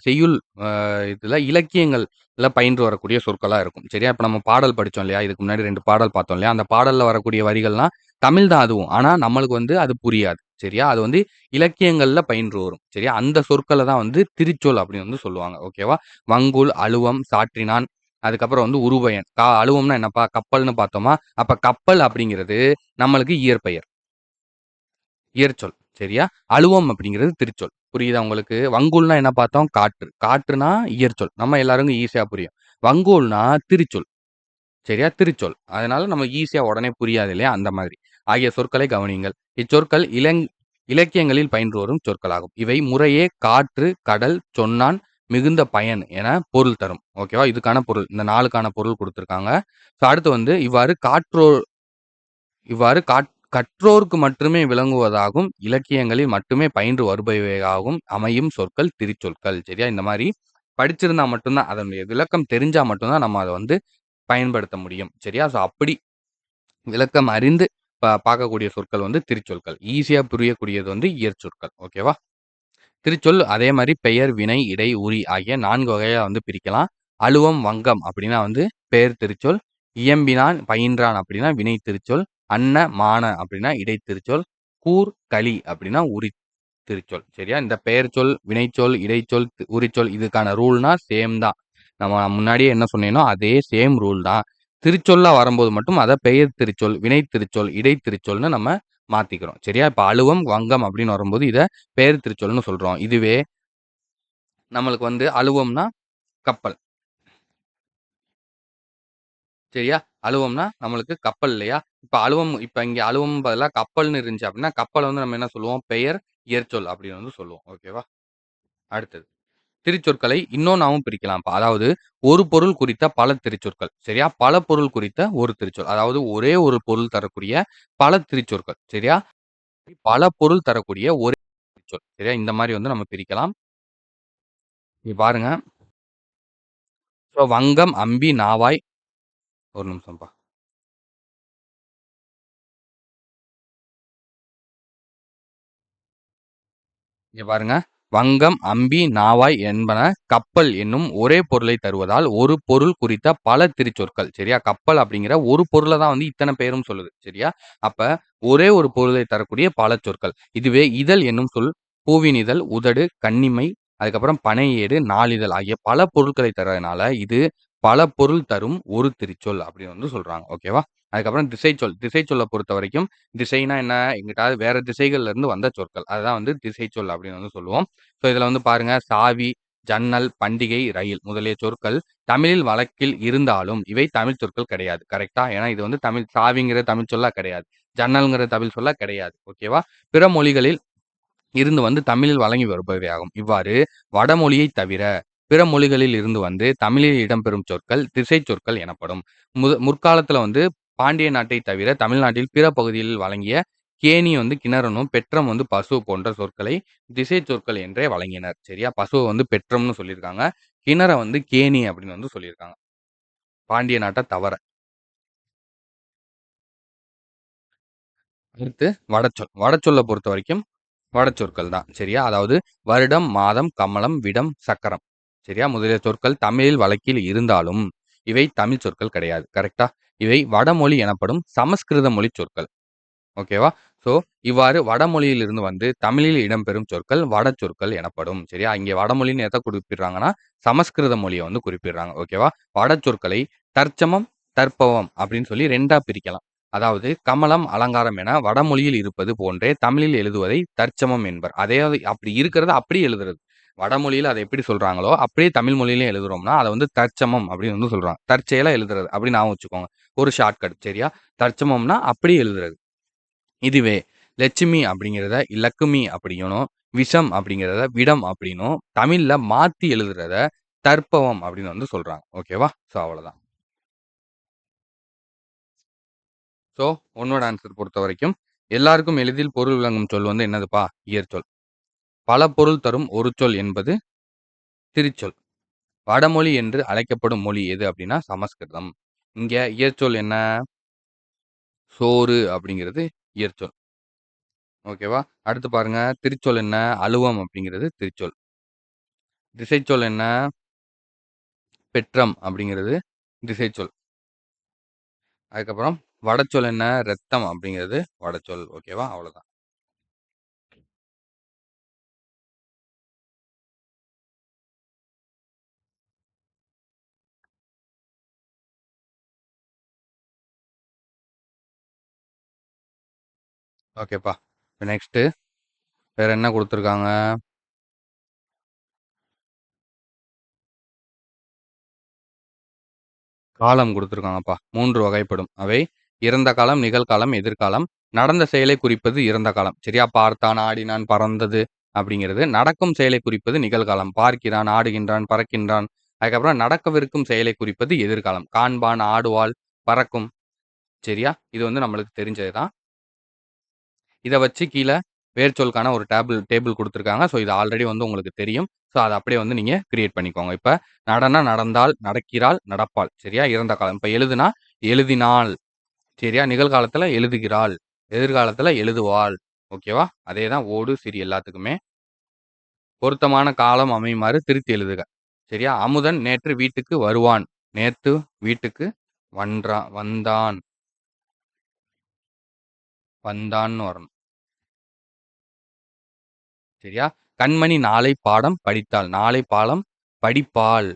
இதுல இலக்கியங்கள்ல பயின்று வரக்கூடிய சொற்களா இருக்கும். சரியா? இப்ப நம்ம பாடல் படிச்சோம் இல்லையா? இதுக்கு முன்னாடி 2 பாடல் பார்த்தோம் இல்லையா? அந்த பாடல்ல வரக்கூடிய வரிகள்லாம் தமிழ் தான் அதுவும். ஆனா நம்மளுக்கு வந்து அது புரியாது. சரியா? அது வந்து இலக்கியங்கள்ல பயின்று வரும். சரியா? அந்த சொற்கள தான் வந்து திரிச்சொல் அப்படின்னு வந்து சொல்லுவாங்க. ஓகேவா? வங்குல், அழுவம், சாற்றினான், அதுக்கப்புறம் வந்து உருபெயன். அழுவம்னா என்னப்பா? கப்பல்ன்னு பார்த்தோமா? அப்ப கப்பல் அப்படிங்கிறது நம்மளுக்கு இயற்பெயர். இயற்சொல். சரியா? அழுவம் அப்படிங்கிறது திருச்சொல். புரியுதா உங்களுக்கு? வங்கோல்னா என்ன பார்த்தோம்? காற்று. காற்றுனா இயற்சொல். நம்ம எல்லாருக்கும் ஈஸியா புரியும். வங்கோல்னா திருச்சொல். சரியா? திருச்சொல். அதனால நமக்கு ஈஸியா உடனே புரியாது இல்லையா? அந்த மாதிரி. ஆகிய சொற்களை கவனியுங்கள். இச்சொற்கள் இலக்கியங்களில் பயின்று வரும் சொற்களாகும். இவை முறையே காற்று, கடல், சொன்னான், மிகுந்த பயன் என பொருள் தரும். ஓகேவா? இதுக்கான பொருள். இந்த 4க்கான பொருள் குடுத்திருக்காங்க. ஸோ அடுத்து வந்து இவ்வாறு கற்றோர்க்கு மட்டுமே விளங்குவதாகும், இலக்கியங்களில் மட்டுமே பயின்று வருபவையாகவும் அமையும் சொற்கள் திரிச்சொற்கள். சரியா? இந்த மாரி படிச்சிருந்தா மட்டும் தான், அதனுடைய விளக்கம் தெரிஞ்சா மட்டும் தான் நம்ம அத வந்து பயன்படுத்த முடியும். சரியா? ஸோ அப்படி விளக்கம் அறிந்து பார்க்கக்கூடிய சொற்கள் வந்து திரிச்சொற்கள். ஈஸியா புரியக்கூடியது வந்து இயற்சொற்கள். ஓகேவா? திருச்சொல் அதே மாரி பெயர், வினை, இடை, உரி ஆகிய 4 வகையா வந்து பிரிக்கலாம். அழுவம், வங்கம் அப்படின்னா வந்து பெயர் திருச்சொல். இயம்பினான், பயின்றான் அப்படின்னா வினை திருச்சொல். அன்ன, மான அப்படின்னா இடை திருச்சொல். கூர், களி அப்படின்னா உரி திருச்சொல். சரியா? இந்த பெயர்ச்சொல், வினைச்சொல், இடைச்சொல், உரிச்சொல் இதுக்கான ரூல்னா சேம் தான். நம்ம முன்னாடியே என்ன சொன்னேனோ அதே சேம் ரூல் தான். திருச்சொல்லா வரும்போது மட்டும் அத பெயர் திருச்சொல், வினை திருச்சொல், இடை திருச்சொல்னு நம்ம மாத்திக்கிறோம். சரியா? இப்ப அழுவம், வங்கம் அப்படின்னு வரும்போது இத பெயர் திருச்சொல்னு சொல்றோம். இதுவே நம்மளுக்கு வந்து அழுவம்னா கப்பல். சரியா? அழுவம்னா நம்மளுக்கு கப்பல் இல்லையா? இப்ப இங்க அழுவம் பதிலா கப்பல்னு இருந்துச்சு அப்படின்னா, கப்பல வந்து நம்ம என்ன சொல்லுவோம்? பெயர் இயற்சொல் அப்படின்னு வந்து சொல்லுவோம். ஓகேவா? அடுத்தது. திருச்சொற்களை இன்னொன்னாவும் பிரிக்கலாம்ப்பா. அதாவது ஒரு பொருள் குறித்த பல திருச்சொற்கள். சரியா? பல பொருள் குறித்த ஒரு திருச்சொல். அதாவது ஒரே ஒரு பொருள் தரக்கூடிய பல திருச்சொற்கள். சரியா? பல பொருள் தரக்கூடிய ஒரே திருச்சொல். சரியா? இந்த மாரி வந்து நம்ம பிரிக்கலாம். இங்க பாருங்க. வங்கம், அம்பி, நாவாய் ஒரு நிமிஷம்ப்பா. இங்க பாருங்க. வங்கம், அம்பி, நாவாய் என்பன கப்பல் என்னும் ஒரே பொருளைத் தருவதால், ஒரு பொருள் குறித்த பல திருச்சொற்கள். சரியா? கப்பல் அப்படிங்கிற ஒரு பொருள தான் வந்து இத்தன பேரும் சொல்லுது. சரியா? அப்ப ஒரே ஒரு பொருளைத் தரக்கூடிய பல சொற்கள். இதுவே இதழ் என்னும் சொல் பூவின் இதழ், உதடு, கண்ணிமை, அதுக்கப்புறம் பனை ஏடு, நாளிதழ் ஆகிய பல பொருட்களைத் தர்றதுனால, இது பல பொருள் தரும் ஒரு திருச்சொல் அப்படின்னு வந்து சொல்றாங்க. ஓகேவா? அதுக்கப்புறம் திசைச்சொல். திசைச்சொல்ல பொறுத்தவரைக்கும் திசைனா என்ன? எங்கிட்டாவது வேற திசைகள்ல இருந்து வந்த சொற்கள். அதுதான் வந்து திசைச்சொல் அப்படின்னு வந்து சொல்லுவோம். ஸோ இதுல வந்து பாருங்க, சாவி, ஜன்னல், பண்டிகை, ரயில் முதலிய சொற்கள் தமிழில் வழக்கில் இருந்தாலும், இவை தமிழ் சொற்கள் கிடையாது. கரெக்ட்டா? ஏன்னா இது வந்து சாவிங்கிற தமிழ் சொல்லா கிடையாது. ஜன்னல்ங்கிற தமிழ் சொல்லா கிடையாது. ஓகேவா? பிற மொழிகளில் இருந்து வந்து தமிழில் வழங்கி வருபவையாகும். இவ்வாறு வடமொழியைத் தவிர பிற மொழிகளில் இருந்து வந்து தமிழில் இடம்பெறும் சொற்கள் திசைச் சொற்கள் எனப்படும். முற்காலத்துல வந்து பாண்டிய நாட்டைத் தவிர தமிழ்நாட்டில் பிற பகுதிகளில் வழங்கிய கேணி வந்து கிணறனும், பெற்றம் வந்து பசு போன்ற சொற்களை திசைச் சொற்கள் என்றே வழங்கினர். சரியா? பசுவ வந்து பெற்றம்னு சொல்லியிருக்காங்க. கிணற வந்து கேணி அப்படின்னு வந்து சொல்லியிருக்காங்க. பாண்டிய நாட்ட தவர. அடுத்து வடச்சொல். வடச்சொல்ல பொறுத்தவரைக்கும் வடச்சொற்கள் தான். சரியா? அதாவது வருடம், மாதம், கமலம், விடம், சக்கரம். சரியா? முதலிய சொற்கள் தமிழில் வழக்கில் இருந்தாலும், இவை தமிழ் சொற்கள் கிடையாது. கரெக்ட்டா? இவை வடமொழி எனப்படும் சமஸ்கிருத மொழிச் சொற்கள். ஓகேவா? ஸோ, இவ்வாறு வடமொழியிலிருந்து வந்து தமிழில் இடம்பெறும் சொற்கள் வடசொற்கள் எனப்படும். சரியா? இங்கே வடமொழின்னு எத குறிப்பிடுறாங்கன்னா, சமஸ்கிருத மொழிய வந்து குறிப்பிடுறாங்க. ஓகேவா? வடசொற்களை தற்சமம், தற்பவம் அப்படின்னு சொல்லி 2ஆ பிரிக்கலாம். அதாவது கமலம், அலங்காரம் என வடமொழியில் இருப்பது போன்றே தமிழில் எழுதுவதை தற்சமம் என்பர். அதே அப்படி இருக்கிறத அப்படியே எழுதுறது. வடமொழியில அத எப்படி சொல்றாங்களோ, அப்படியே தமிழ் மொழியிலயும் எழுதுறோம்னா, அத வந்து தற்சமம் அப்படின்னு வந்து சொல்றாங்க. தற்செயலா எழுதுறது அப்படின்னு ஞாபகம் வச்சுக்கோங்க. ஒரு ஷார்ட்கட் சரியா? தற்சமம்னா அப்படியே எழுதுறது. இதுவே லட்சுமி அப்படிங்கிறத லக்குமி அப்படின்னும், விஷம் அப்படிங்கிறத விடம் அப்படின்னும், தமிழ்ல மாத்தி எழுதுறத தற்பவம் அப்படின்னு வந்து சொல்றாங்க. ஓகேவா? ஸோ அவ்வளதான். ஸோ உன்னோட ஆன்சர் பொறுத்தவரைக்கும், எல்லாருக்கும் எளிதில் பொருள் விளங்கும் சொல் வந்து என்னதுப்பா? இயற்சொல். பல பொருள் தரும் ஒரு சொல் என்பது திருச்சொல். வடமொழி என்று அழைக்கப்படும் மொழி எது அப்படின்னா சமஸ்கிருதம். இங்க இயற்சொல் என்ன? சோறு அப்படிங்கிறது இயற்சொல். ஓகேவா? அடுத்து பாருங்க, திருச்சொல் என்ன? அலுவம் அப்படிங்கிறது திருச்சொல். திசைச்சொல் என்ன? பெற்றம் அப்படிங்கிறது திசைச்சொல். அதுக்கப்புறம் வடச்சொல் என்ன? ரத்தம் அப்படிங்கிறது வடச்சொல். ஓகேவா? அவ்வளோதான். ஓகேப்பா. நெக்ஸ்ட்டு வேற என்ன குடுத்துருக்காங்க? காலம் குடுத்துருக்காங்கப்பா. 3 வகைப்படும். அவை இறந்த காலம், நிகழ்காலம், எதிர்காலம். நடந்த செயலை குறிப்பது இறந்த காலம். சரியா? பார்த்தான், ஆடினான், பறந்தது அப்படிங்கிறது. நடக்கும் செயலை குறிப்பது நிகழ்காலம். பார்க்கிறான், ஆடுகின்றான், பறக்கின்றான். அதுக்கப்புறம் நடக்கவிருக்கும் செயலை குறிப்பது எதிர்காலம். காண்பான், ஆடுவாள், பறக்கும். சரியா? இது வந்து நம்மளுக்கு தெரிஞ்சது தான். இத வச்சு கீழ வேர்ச்சொல்லுக்கான ஒரு டேபிள் குடுத்துருக்காங்க. ஸோ, இது ஆல்ரெடி வந்து உங்களுக்கு தெரியும். ஸோ, அத அப்படியே வந்து நீங்க கிரியேட் பண்ணிக்கோங்க. இப்ப நடனா நடந்தாள், நடக்கிறாள், நடப்பாள். சரியா? இறந்த காலம். இப்ப எழுதுனா எழுதினாள். சரியா? நிகழ்காலத்துல எழுதுகிறாள். எதிர்காலத்துல எழுதுவாள். ஓகேவா? அதே தான் ஓடு, சிரி எல்லாத்துக்குமே. பொருத்தமான காலம் அமையுமாறு திருத்தி எழுதுக. சரியா? அமுதன் நேற்று வீட்டுக்கு வருவான். நேத்து வீட்டுக்கு வந்தான். வந்தான்னு வரணும். சரியா? கண்மணி நாளை பாடம் படித்தாள். நாளை பாடம் படிப்பாள்.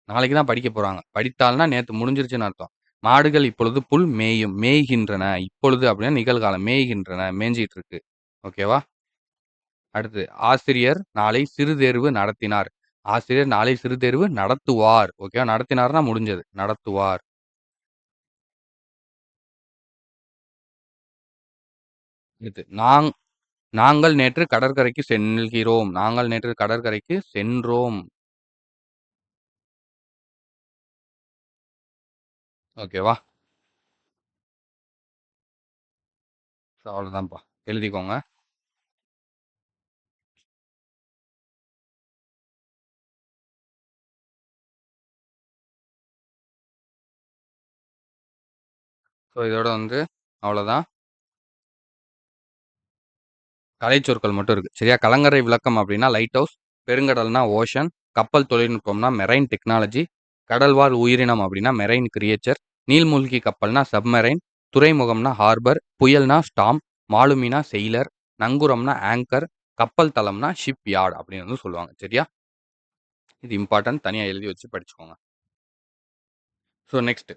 நாளைக்கு தான் படிக்க போறாங்க. படித்தாள்னா நேத்து முடிஞ்சிருச்சுன்னு அர்த்தம். மாடுகள் இப்பொழுது புல் மேயும். மேய்கின்றன. இப்பொழுது அப்படின்னா நிகழ்காலம். மேய்கின்றன. மேய்ஞ்சிட்டு இருக்கு. ஓகேவா? அடுத்து ஆசிரியர் நாளை சிறுதேர்வு நடத்தினார். ஆசிரியர் நாளை சிறுதேர்வு நடத்துவார். ஓகேவா? நடத்தினார்னா முடிஞ்சது. நடத்துவார். அடுத்து நாங்கள் நேற்று கடற்கரைக்கு செல்கிறோம். நாங்கள் நேற்று கடற்கரைக்கு சென்றோம். ஓகேவா? அவ்வளோதான்ப்பா. எழுதிக்கோங்க. ஸோ இதோட அவ்வளோதான். கலைச்சொற்கள் மட்டும் இருக்கு. சரியா? கலங்கரை விளக்கம் அப்படின்னா லைட் ஹவுஸ், பெருங்கடல்னா ஓஷன், கப்பல் தொழில்நுட்பம்னா மெரைன் டெக்னாலஜி, கடல்வாழ் உயிரினம் அப்படின்னா மெரைன் கிரியேச்சர், நீள்மூழ்கி கப்பல்னா சப்மெரைன், துறைமுகம்னா ஹார்பர், புயல்னா ஸ்டாம், மாலுமினா செயிலர், நங்கூரம்னா ஆங்கர், கப்பல் தளம்னா ஷிப் யார்ட் அப்படின்னு சொல்லுவாங்க. சரியா? இது இம்பார்ட்டன்ட். தனியாக எழுதி வச்சு படிச்சுக்கோங்க. So next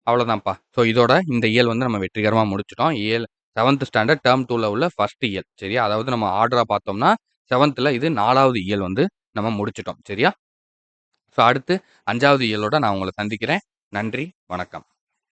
அவ்வளோதான்ப்பா. ஸோ இதோட இந்த இயல் நம்ம வெற்றிகரமாக முடிச்சிட்டோம். இயல் 7th ஸ்டாண்டர்ட் டேர்ம் 2ல உள்ள ஃபர்ஸ்ட் இயல். சரியா? அதாவது நம்ம ஆர்டரா பார்த்தோம்னா 7th இது 4வது இயல் நம்ம முடிச்சிட்டோம். சரியா? ஸோ அடுத்து 5வது இயலோட நான் உங்களை சந்திக்கிறேன். நன்றி, வணக்கம்.